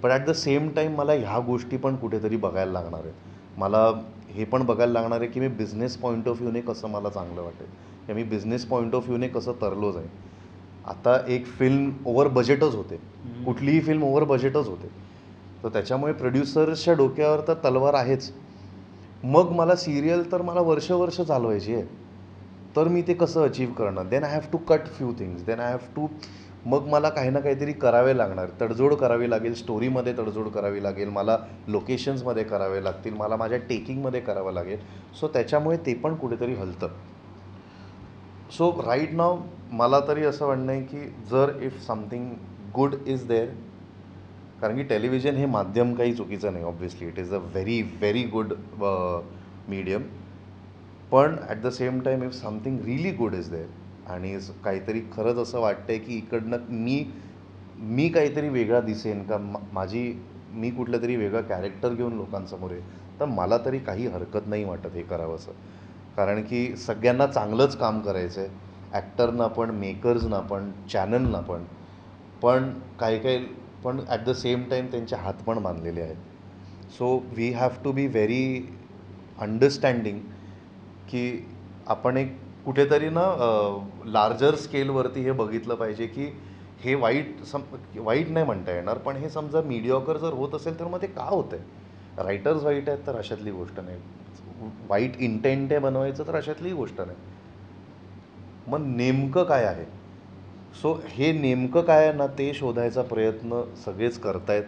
पण ॲट द सेम टाईम मला ह्या गोष्टी पण कुठेतरी बघायला लागणार आहेत. मला हे पण बघायला लागणार आहे की मी बिझनेस पॉईंट ऑफ व्ह्यूने कसं मला चांगलं वाटेल, की मी बिझनेस पॉईंट ऑफ व्ह्यूने कसं तरलो जाईल. आता एक फिल्म ओव्हर बजेटच होते, कुठलीही फिल्म ओव्हर बजेटच होते, तर त्याच्यामुळे प्रोड्युसर्सच्या डोक्यावर तर तलवार आहेच. मग मला सिरियल तर मला वर्ष चालवायची आहे, तर मी ते कसं अचीव करणार? Then I have to cut few things, then I have to, मग मला काही ना काहीतरी करावे लागणार, तडजोड करावी लागेल, स्टोरीमध्ये तडजोड करावी लागेल, मला लोकेशन्समध्ये करावे लागतील, मला माझ्या टेकिंगमध्ये करावं लागेल. सो त्याच्यामुळे ते पण कुठेतरी हलतं. सो राईट नाव मला तरी असं म्हणणं आहे की जर if something good is there, कारण की टेलिव्हिजन हे माध्यम काही चुकीचं नाही, obviously it is a very very good medium. पण at the same time if something really good is there आणि काहीतरी खरंच असं वाटतंय की इकडनं मी काहीतरी वेगळा दिसेन का, मी कुठलं तरी वेगळं कॅरेक्टर घेऊन लोकांसमोर आहे, तर मला तरी काही हरकत नाही वाटत हे करावंसं. कारण की सगळ्यांना चांगलंच काम करायचं आहे, ॲक्टरना पण, मेकर्सना पण, चॅनलना पण काही पण ॲट द सेम टाईम त्यांचे हात पण बांधलेले आहेत. So we have to be very understanding की आपण एक कुठेतरी ना लार्जर स्केलवरती हे बघितलं पाहिजे की हे वाईट नाही म्हणता येणार, पण हे समजा मीडिओकर जर होत असेल तर मग ते का होतं आहे? रायटर्स वाईट आहेत तर अशातली गोष्ट नाही, वाईट इंटेंट आहे बनवायचं तर अशातलीही गोष्ट नाही. मग नेमकं काय आहे? सो हे नेमकं काय आहे ना, ते शोधायचा प्रयत्न सगळेच करतायत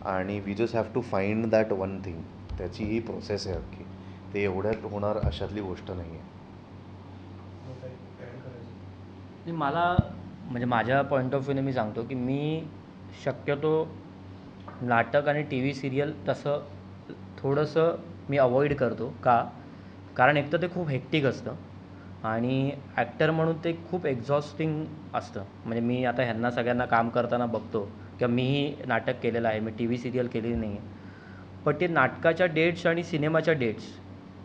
आणि we just have to find that one thing. त्याची ही प्रोसेस आहे अख्खी, ते एवढ्यात होणार अशातली गोष्ट नाही आहे. मला म्हणजे माझ्या पॉईंट ऑफ व्ह्यूने मी सांगतो की मी शक्यतो नाटक आणि TV सिरियल तसं थोडंसं मी अवॉइड करतो. कारण एक तर ते खूप हेक्टिक असतं आणि ॲक्टर म्हणून ते खूप एक्झॉस्टिंग असतं. म्हणजे मी आता ह्यांना सगळ्यांना काम करताना बघतो किंवा मीही नाटक केलेलं आहे, मी TV सिरियल केलेली नाही आहे. पण ते नाटकाच्या डेट्स आणि सिनेमाच्या डेट्स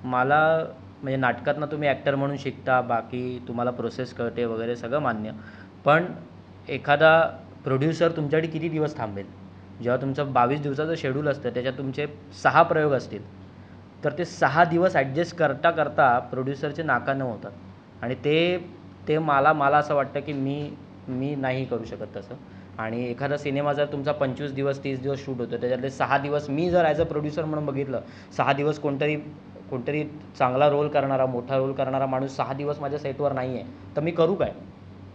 मला, म्हणजे नाटकातनं तुम्ही ॲक्टर म्हणून शिकता, बाकी तुम्हाला प्रोसेस कळते वगैरे सगळं मान्य, पण एखादा प्रोड्युसर तुमच्यासाठी किती दिवस थांबेल? जेव्हा तुमचं 22 दिवसाचं शेड्यूल असतं, त्याच्यात तुमचे 6 प्रयोग असतील, तर ते 6 दिवस ॲडजस्ट करता करता प्रोड्युसरचे नाकानं होतात. आणि ते मला असं वाटतं की मी नाही करू शकत तसं. आणि एखादा सिनेमा जर तुमचा 25 दिवस 30 दिवस शूट होतो, त्याच्यातले 6 दिवस मी जर ॲज अ प्रोड्युसर म्हणून बघितलं, 6 दिवस कोणतरी चांगला रोल करणारा, मोठा रोल करणारा माणूस 6 दिवस माझ्या सेटवर नाही आहे, तर मी करू काय?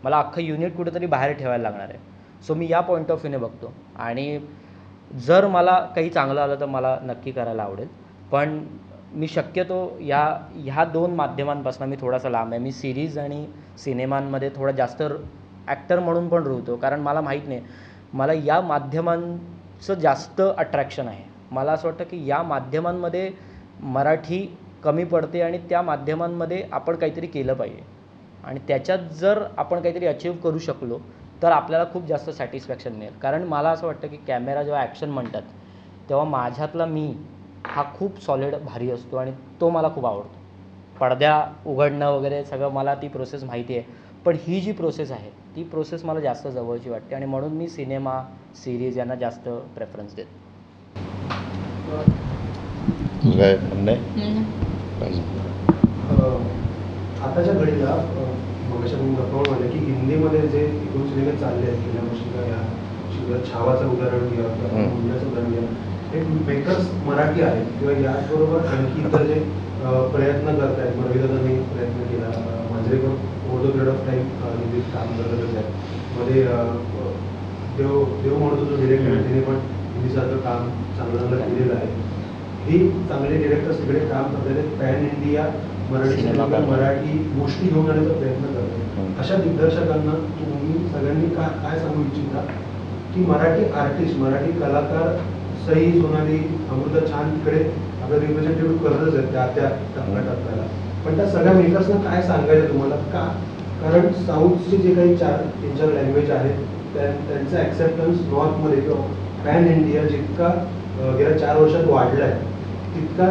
मला अख्खं युनिट कुठेतरी बाहेर ठेवायला लागणार आहे. सो मी या पॉईंट ऑफ व्ह्यूने बघतो. आणि जर मला काही चांगलं आलं तर मला नक्की करायला आवडेल, पण मी शक्यतो ह्या 2 माध्यमांपासून मी थोडासा लांब आहे. मी सिरीज आणि सिनेमांमध्ये थोडा जास्त ॲक्टर म्हणून पण रुळतो, कारण मला माहीत नाही, मला या माध्यमांचं जास्त अट्रॅक्शन आहे. मला असं वाटतं की या माध्यमांमध्ये मराठी कमी पडते आणि त्या माध्यमांमध्ये आपण काहीतरी केलं पाहिजे आणि त्याच्यात जर आपण काहीतरी अचीव करू शकलो तर आपल्याला खूप जास्त सॅटिस्फॅक्शन मिळेल. कारण मला असं वाटतं की कॅमेरा जेव्हा ॲक्शन म्हणतात तेव्हा माझ्यातला मी हा खूप सॉलिड भारी असतो आणि तो मला खूप आवडतो. पडद्या उघडणं वगैरे सगळं मला ती प्रोसेस माहिती आहे, पण ही जी प्रोसेस आहे ती प्रोसेस मला जास्त जवळची वाटते आणि म्हणून मी सिनेमा, सिरीज यांना जास्त प्रेफरन्स देतो. तुझं काय म्हणणं आहे? आताच्या घडीला मग अशा मी गप्पा म्हणले की हिंदीमध्ये जे 2 सिनेमे चालले आहेत गेल्या वर्षीला, या शिवाय छावाचं उदाहरण घ्या किंवा मुंड्याचं उदाहरण घ्या, हे मेकर्स मराठी आहेत किंवा याचबरोबर आणखी इतर जे प्रयत्न करत आहेत. रविदादांनी प्रयत्न केला, Manjrekar over the period of time हिंदीत काम करतच आहेत. मध्ये देव म्हणतो जो डिरेक्टर आहे त्याने पण हिंदीसारखं काम चांगलं केलेलं आहे. ही चांगले डिरेक्टर सगळे काम करतात, pan India Marathi cinema Marathi गोष्टी घेऊन जाण्याचा प्रयत्न करतात. अशा दिग्दर्शकांना तुम्ही सगळ्यांनी काय सांगू इच्छिता की मराठी आर्टिस्ट, मराठी कलाकार, सई, सोनाली, अमृता छान तिकडे आपलं रिप्रेझेंटेटिव्ह करतच आहेत त्या टप्प्याला, पण त्या सगळ्या मेकर्सना काय सांगायचं तुम्हाला? का? कारण साऊथचे जे काही 4 लँग्वेज आहेत त्यांचं ॲक्सेप्टन्स नॉर्थमध्ये किंवा पॅन इंडिया जितका गेल्या 4 वर्षात वाढला आहे तितका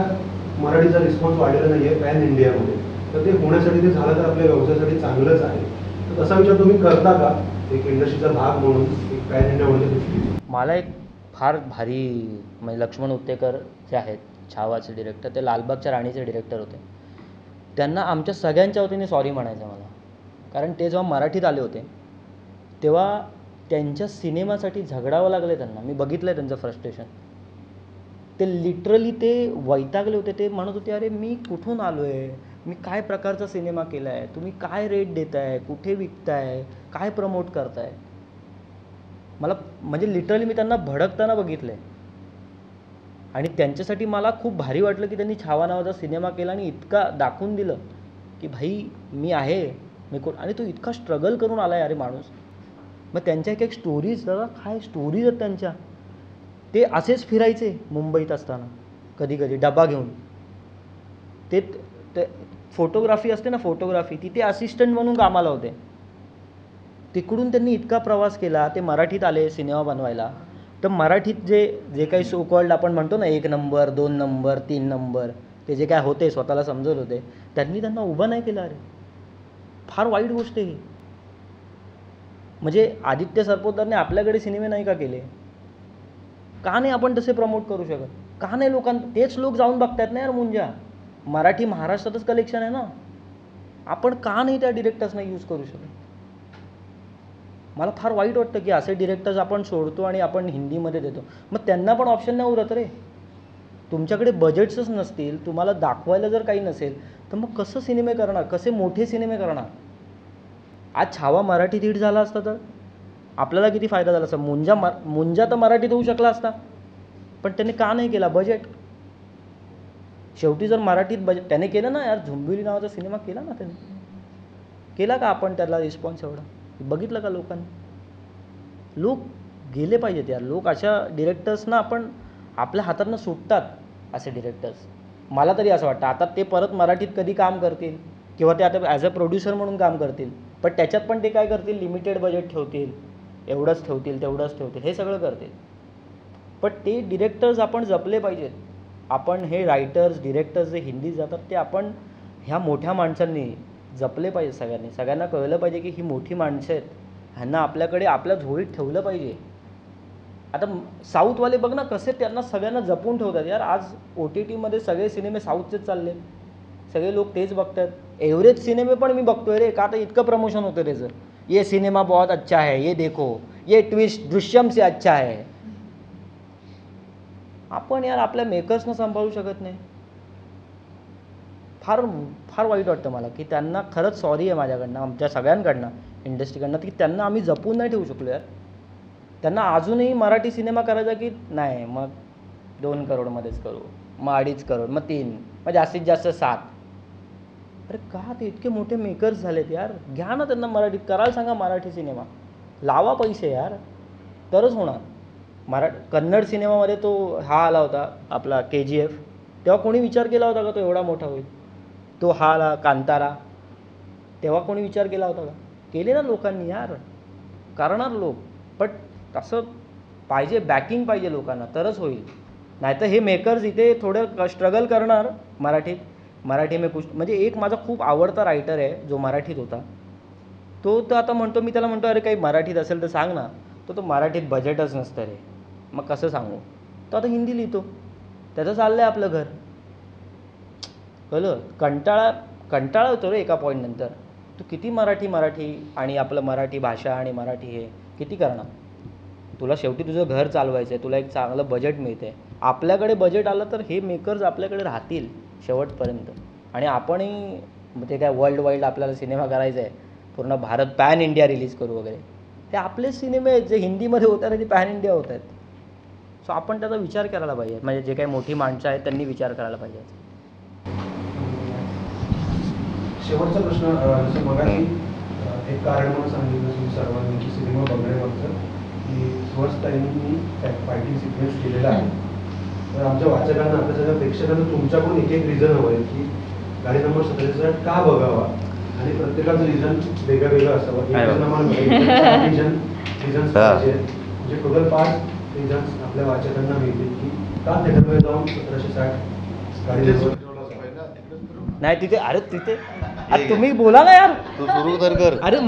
मराठीचा रिस्पॉन्स वाढलेला नाही आहे पॅन इंडियामध्ये. तर ते होण्यासाठी, ते झालं तर आपल्या व्यवसायासाठी चांगलंच आहे. तर तसा विचार तुम्ही करता का एक इंडस्ट्रीचा भाग म्हणून, एक पॅन इंडिया होण्याच्या दृष्टीने? मला एक फार भारी म्हणजे लक्ष्मण उत्तेकर जे आहेत छावाचे डिरेक्टर, ते लालबागच्या राणीचे डिरेक्टर होते. त्यांना आमच्या सगळ्यांच्या वतीने सॉरी म्हणायचं मला, कारण ते जेव्हा मराठीत आले होते तेव्हा त्यांच्या सिनेमासाठी झगडावं लागलं त्यांना. मी बघितलं आहे त्यांचं फ्रस्ट्रेशन. ते लिटरली ते वैतागले होते. ते म्हणत होते, अरे मी कुठून आलो आहे, मी काय प्रकारचा सिनेमा केला आहे, तुम्ही काय रेट देताय, कुठे विकताय, काय प्रमोट करताय. मला म्हणजे लिटरली मी त्यांना भडकताना बघितलं आहे आणि त्यांच्यासाठी मला खूप भारी वाटलं की त्यांनी छावा नावाचा सिनेमा केला आणि इतका दाखवून दिलं की भाई मी आहे, मी आणि तो इतका स्ट्रगल करून आला आहे अरे माणूस. मग त्यांच्या एक स्टोरीज, दादा काय स्टोरीज आहेत त्यांच्या. ते असेच फिरायचे मुंबईत असताना कधी कधी डबा घेऊन. ते फोटोग्राफी असते ना, फोटोग्राफी, तिथे असिस्टंट म्हणून कामाला होते. तिकडून त्यांनी इतका प्रवास केला, ते मराठीत आले सिनेमा बनवायला. तर मराठीत जे काही सो कॉल्ड आपण म्हणतो ना 1 नंबर 2 नंबर 3 नंबर, ते जे काय होते स्वतःला समजत होते, त्यांना उभं नाही केलं. अरे फार वाईट गोष्ट आहे ही. म्हणजे आदित्य सरपोतदारने आपल्याकडे सिनेमे नाही का केले? का नाही आपण तसे प्रमोट करू शकत? का नाही तेच लोक जाऊन बघतात ना यार मुंजा. मराठी महाराष्ट्रातच कलेक्शन आहे ना, आपण का नाही त्या डिरेक्टर्सना यूज करू शकत? मला फार वाईट वाटतं की असे डिरेक्टर्स आपण सोडतो आणि आपण हिंदीमध्ये देतो. मग त्यांना पण ऑप्शन नाही उरत रे. तुमच्याकडे बजेट्सच नसतील, तुम्हाला दाखवायला जर काही नसेल तर मग कसं सिनेमे करणार, कसे मोठे सिनेमे करणार? आज छावा मराठीत हिट झाला असता तर आपल्याला किती फायदा झाला असता. मुंजा तर मराठीत होऊ शकला असता, पण त्याने का नाही केला? बजेट. शेवटी जर मराठीत बजेट त्याने केलं ना यार, झुंबिली नावाचा सिनेमा केला ना त्याने, केला का आपण त्याला रिस्पॉन्स एवढा? बघितलं का लोकांनी? लोक गेले पाहिजेत यार. लोक अशा डिरेक्टर्सना आपण आपल्या हातातनं सुटतात असे डिरेक्टर्स. मला तरी असं वाटतं आता ते परत मराठीत कधी काम करतील किंवा ते आता ॲज अ प्रोड्युसर म्हणून काम करतील, पण त्याच्यात पण ते काय करतील, लिमिटेड बजेट ठेवतील, एवढंच ठेवतील, तेवढंच ठेवतील, हे सगळं करतील. पण ते डिरेक्टर्स आपण जपले पाहिजेत. आपण हे रायटर्स, डिरेक्टर्स जे हिंदीत जातात ते आपण ह्या मोठ्या माणसांनी जपले पाहिजे. सगळ्यांना कळलं पाहिजे की ही मोठी माणसं आहेत, ह्यांना आपल्याकडे आपल्या झोळीत ठेवलं पाहिजे. आता साऊथवाले बघ ना कसे त्यांना सगळ्यांना जपून ठेवतात यार. आज OTTमध्ये सगळे सिनेमे साऊथचेच चालले, सगळे लोक तेच बघतात. एव्हरेज सिनेमे पण मी बघतोय रे, का तर इतकं प्रमोशन होतं त्याचं. ये सिनेमा बहुत अच्छा है, ये देखो, ये ट्विस्ट दृश्यम से अच्छा है. आपण यार आपल्या मेकर्सनं सांभाळू शकत नाही. फार फार वाईट वाटतं मला की त्यांना खरंच सॉरी आहे माझ्याकडनं, आमच्या सगळ्यांकडनं, इंडस्ट्रीकडनं, की त्यांना आम्ही जपून नाही ठेवू शकलो यार. त्यांना अजूनही मराठी सिनेमा करायचा की नाही, मग 2 करोडमध्येच करू, मग 2.5 करोड, मग 3, मग जास्तीत जास्त 7. अरे का ते इतके मोठे मेकर्स झालेत यार, घ्या ना त्यांना मराठीत करायला सांगा, मराठी सिनेमा लावा पैसे यार, तरच होणार. कन्नड सिनेमामध्ये तो हा आला होता आपला KGF, तेव्हा कोणी विचार केला होता का तो एवढा मोठा होईल? तो हा आला कांतारा, तेव्हा कोणी विचार केला होता का? केले ना लोकांनी यार, करणार लोक. बट असं पाहिजे, बॅकिंग पाहिजे लोकांना, तरच होईल. नाहीतर हे मेकर्स इथे थोडं स्ट्रगल करणार मराठी में कुछ. म्हणजे एक माझा खूप आवडता रायटर आहे जो मराठीत होता, तो तर आता म्हणतो, मी त्याला म्हणतो अरे काही मराठीत असेल तर सांग ना, तो मराठीत बजेटच नसतं रे, मग कसं सांगू. तो आता हिंदी लिहितो, त्याचं चाललं आहे आपलं घर. कळलं, कंटाळा होतो रे एका पॉईंटनंतर. तू किती मराठी आणि आपलं मराठी भाषा आणि मराठी हे किती करणार. तुला शेवटी तुझं घर चालवायचं आहे, तुला एक चांगलं बजेट मिळतं आहे. आपल्याकडे बजेट आलं तर हे मेकर्स आपल्याकडे राहतील शेवटपर्यंत. आणि आपणही ते काय वर्ल्ड वाईड आपल्याला सिनेमा करायचा आहे, पूर्ण भारत पॅन इंडिया रिलीज करू वगैरे, ते आपलेच सिनेमे आहेत जे हिंदीमध्ये होत आहेत ते पॅन इंडिया होत आहेत. सो आपण त्याचा विचार करायला पाहिजे, म्हणजे जे काही मोठी माणसं आहेत त्यांनी विचार करायला पाहिजे. शेवटचा प्रश्न, जसं मगाशी एक कारण म्हणून सांगितलं तुम्ही सर्वांनी की सिनेमा बघण्यामागचं की स्वस्ताईंनी फायटिंग सिक्वेन्स केलेला आहे. तर आमच्या वाचकांना, आता सगळ्या प्रेक्षकांना तुमच्याकडून एक रिझन हवं आहे की गाडी नंबर 17 का बघावा, आणि प्रत्येकाचं रिझन वेगळं असावं. रिझन्स पाहिजे, म्हणजे टोटल 5 रिझन्स आपल्या वाचकांना मिळतील की का थिएटरमध्ये जाऊन 1760 गाडी नंबर. नाही तिथे, अरे तिथे अरे तुम्ही बोला ना यार, तू सुरू तर कर. अरे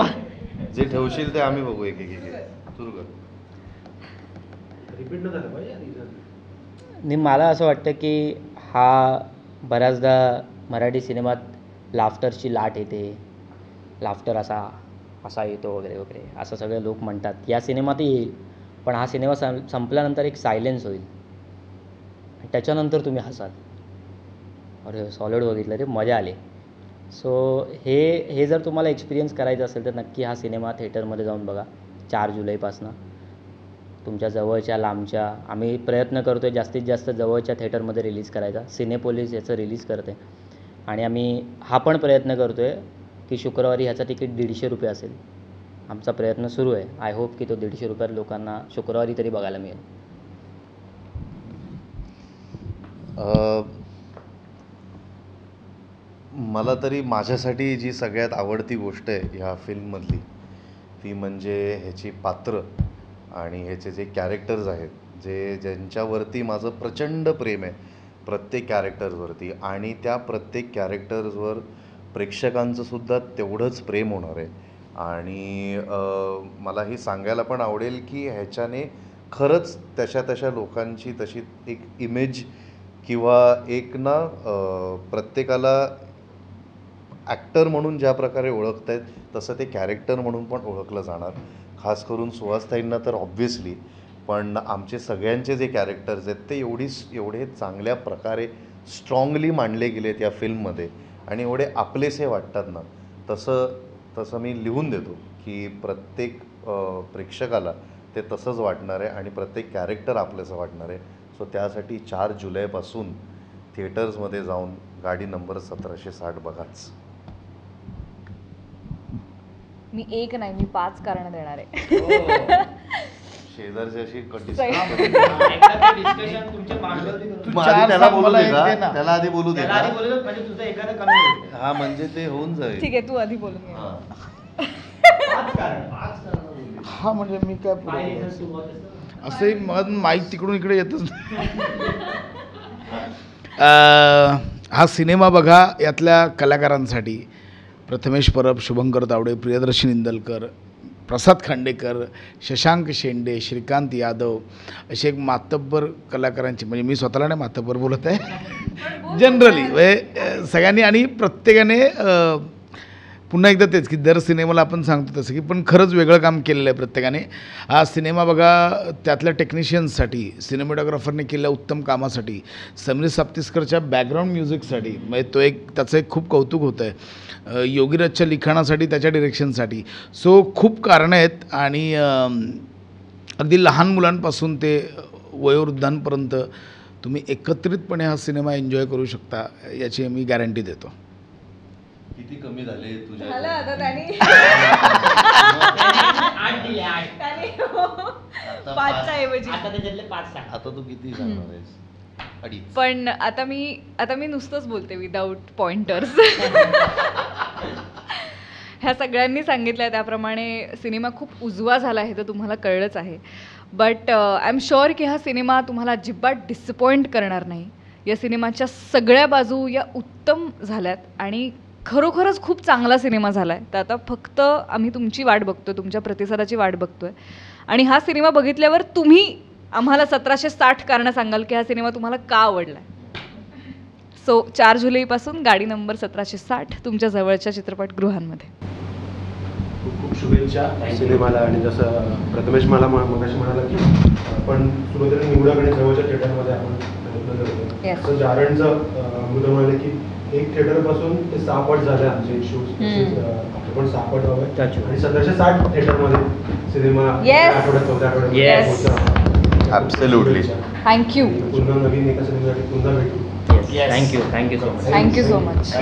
जे ठेवशील ते आम्ही बघू. एक सुरू कर. रिपीट न झालं पाहिजे रिझन. नाही, मला असं वाटतं की हा बऱ्याचदा मराठी सिनेमात लाफ्टरची लाट येते, लाफ्टर असा येतो वगैरे वगैरे असं सगळे लोक म्हणतात. या सिनेमात येईल, पण हा सिनेमा संपल्यानंतर एक सायलेन्स होईल, त्याच्यानंतर तुम्ही हसाल, अरे सॉलिड बघितलं रे, मजा आली. सो हे जर तुम्हाला एक्सपिरियन्स करायचं असेल तर नक्की हा सिनेमा थिएटरमध्ये जाऊन बघा 4 जुलैपासनं. तुमच्या जवळच्या लांबच्या, आम्ही प्रयत्न करतो आहे जास्तीत जास्त जवळच्या थिएटरमध्ये रिलीज करायचा. सिनेपोलिस याचं रिलीज करते, आणि आम्ही हा पण प्रयत्न करतो आहे की शुक्रवारी ह्याचं तिकीट 150 रुपये असेल. आमचा प्रयत्न सुरू आहे. आय होप की तो 150 रुपयात लोकांना शुक्रवारी तरी बघायला मिळेल. मला तरी माझ्यासाठी जी सगळ्यात आवडती गोष्ट आहे ह्या फिल्ममधली, ती म्हणजे ह्याची पात्र आणि ह्याचे जे कॅरेक्टर्स आहेत, ज्यांच्यावरती माझं प्रचंड प्रेम आहे प्रत्येक कॅरेक्टर्सवरती, आणि त्या प्रत्येक कॅरेक्टर्सवर प्रेक्षकांचंसुद्धा तेवढंच प्रेम होणार आहे. आणि मला हे सांगायला पण आवडेल की ह्याच्याने खरंच तशा लोकांची तशी एक इमेज किंवा एक ना प्रत्येकाला ॲक्टर म्हणून ज्या प्रकारे ओळखत आहेत तसं ते कॅरेक्टर म्हणून पण ओळखलं जाणार. खास करून सुहासताईंना तर ऑब्व्हियसली, पण आमचे सगळ्यांचे जे कॅरेक्टर्स आहेत ते एवढे चांगल्या प्रकारे स्ट्रॉंगली मांडले गेलेत या फिल्ममध्ये, आणि एवढे आपलेसे वाटतात ना, तसं मी लिहून देतो की प्रत्येक प्रेक्षकाला ते तसंच वाटणार आहे आणि प्रत्येक कॅरेक्टर आपलंसं वाटणार आहे. सो त्यासाठी 4 जुलैपासून थिएटर्समध्ये जाऊन गाडी नंबर 1760 बघाच. मी 1 नाही, मी 5 कारणं देणार आहे. शेजारच्याशी चार त्याला सांग, बोलू मला दे एक का, दे ना. त्याला आधी बोलू दे का? म्हणजे तुझं एखादं कमी होईल. हा, म्हणजे ते होऊन जाईल. ठीक आहे, तू आधी बोलून घे. हा. हा, म्हणजे मी काय पुढे असंही मग माईक तिकडून इकडे येतच नाही. हा सिनेमा बघा, यातल्या कलाकारांसाठी प्रथमेश परब, शुभंकर तावडे, प्रियदर्शनी इंदलकर, प्रसाद खांडेकर, शशांक शेंडे, श्रीकांत यादव असे एक मातब्बर कलाकारांची, म्हणजे मी स्वतःला नाही मातब्बर बोलत आहे, जनरली म्हणजे सगळ्यांनी, आणि प्रत्येकाने पुन्हा एकदा तेच की दर सिनेमाला आपण सांगतो तसं की पण खरंच वेगळं काम केलेलं आहे प्रत्येकाने. हा सिनेमा बघा, त्यातल्या टेक्निशियन्ससाठी, सिनेमॅटोग्राफरने केलेल्या उत्तम कामासाठी, समीर साप्तिस्करच्या बॅकग्राऊंड म्युझिकसाठी, म्हणजे तो एक त्याचं एक खूप कौतुक होतं आहे, योगीराजच्या लिखाणासाठी, त्याच्या डिरेक्शनसाठी. सो खूप कारणं आहेत, आणि अगदी लहान मुलांपासून ते वयोवृद्धांपर्यंत तुम्ही एकत्रितपणे हा सिनेमा एन्जॉय करू शकता, याची मी गॅरंटी देतो. किती कमी झाले तुझ्या झालं आता त्यांनी आठ दिले 8. त्यांनी आता 5च्या ऐवजी. आता त्याच्यातले 5 सांग. आता तू किती सांगणार आहेस? 2.5. पण आता मी नुसतंच बोलते विदाऊट पॉइंटर्स. ह्या सगळ्यांनी सांगितलं त्याप्रमाणे सिनेमा खूप उजवा झाला आहे तर तुम्हाला कळलंच आहे. बट आय एम शुअर की हा सिनेमा तुम्हाला अजिबात डिसअपॉइंट करणार नाही. या सिनेमाच्या सगळ्या बाजू या उत्तम झाल्यात आणि खरोखरच खूप चांगला सिनेमा झाला आहे. तर आता फक्त आम्ही तुमची वाट बघतोय, तुमच्या प्रतिसादाची वाट बघतोय. आणि हा सिनेमा बघितल्यावर तुम्ही आम्हाला 1760 कारणं सांगाल की हा सिनेमा तुम्हाला का आवडला आहे. सो 4 जुलैपासून गाडी नंबर 1760 तुमच्या जवळच्या चित्रपटगृहांमध्ये. खूप खूप शुभेच्छा सिनेमाला. आणि जसं प्रथमेश मला मगाशी म्हणाला की आपण सुरुवातीला निवडाकडे जवळच्या थिएटरमध्ये आपण प्रयत्न करतो. Yes. तर जारणचं अमृता म्हणाले की 1 थिएटरपासून ते 6 पट झाले आमचे शूज. आपलं पण 6 पट हवं आहे. आणि 1760 थिएटरमध्ये सिनेमा Yes. आठवड्यात 14 आठवड्यात Yes. पोहोचला. Absolutely. थँक्यू पुन्हा नवीन एका सिनेमासाठी पुन्हा भेटू. Thank you so much. Thank you so much.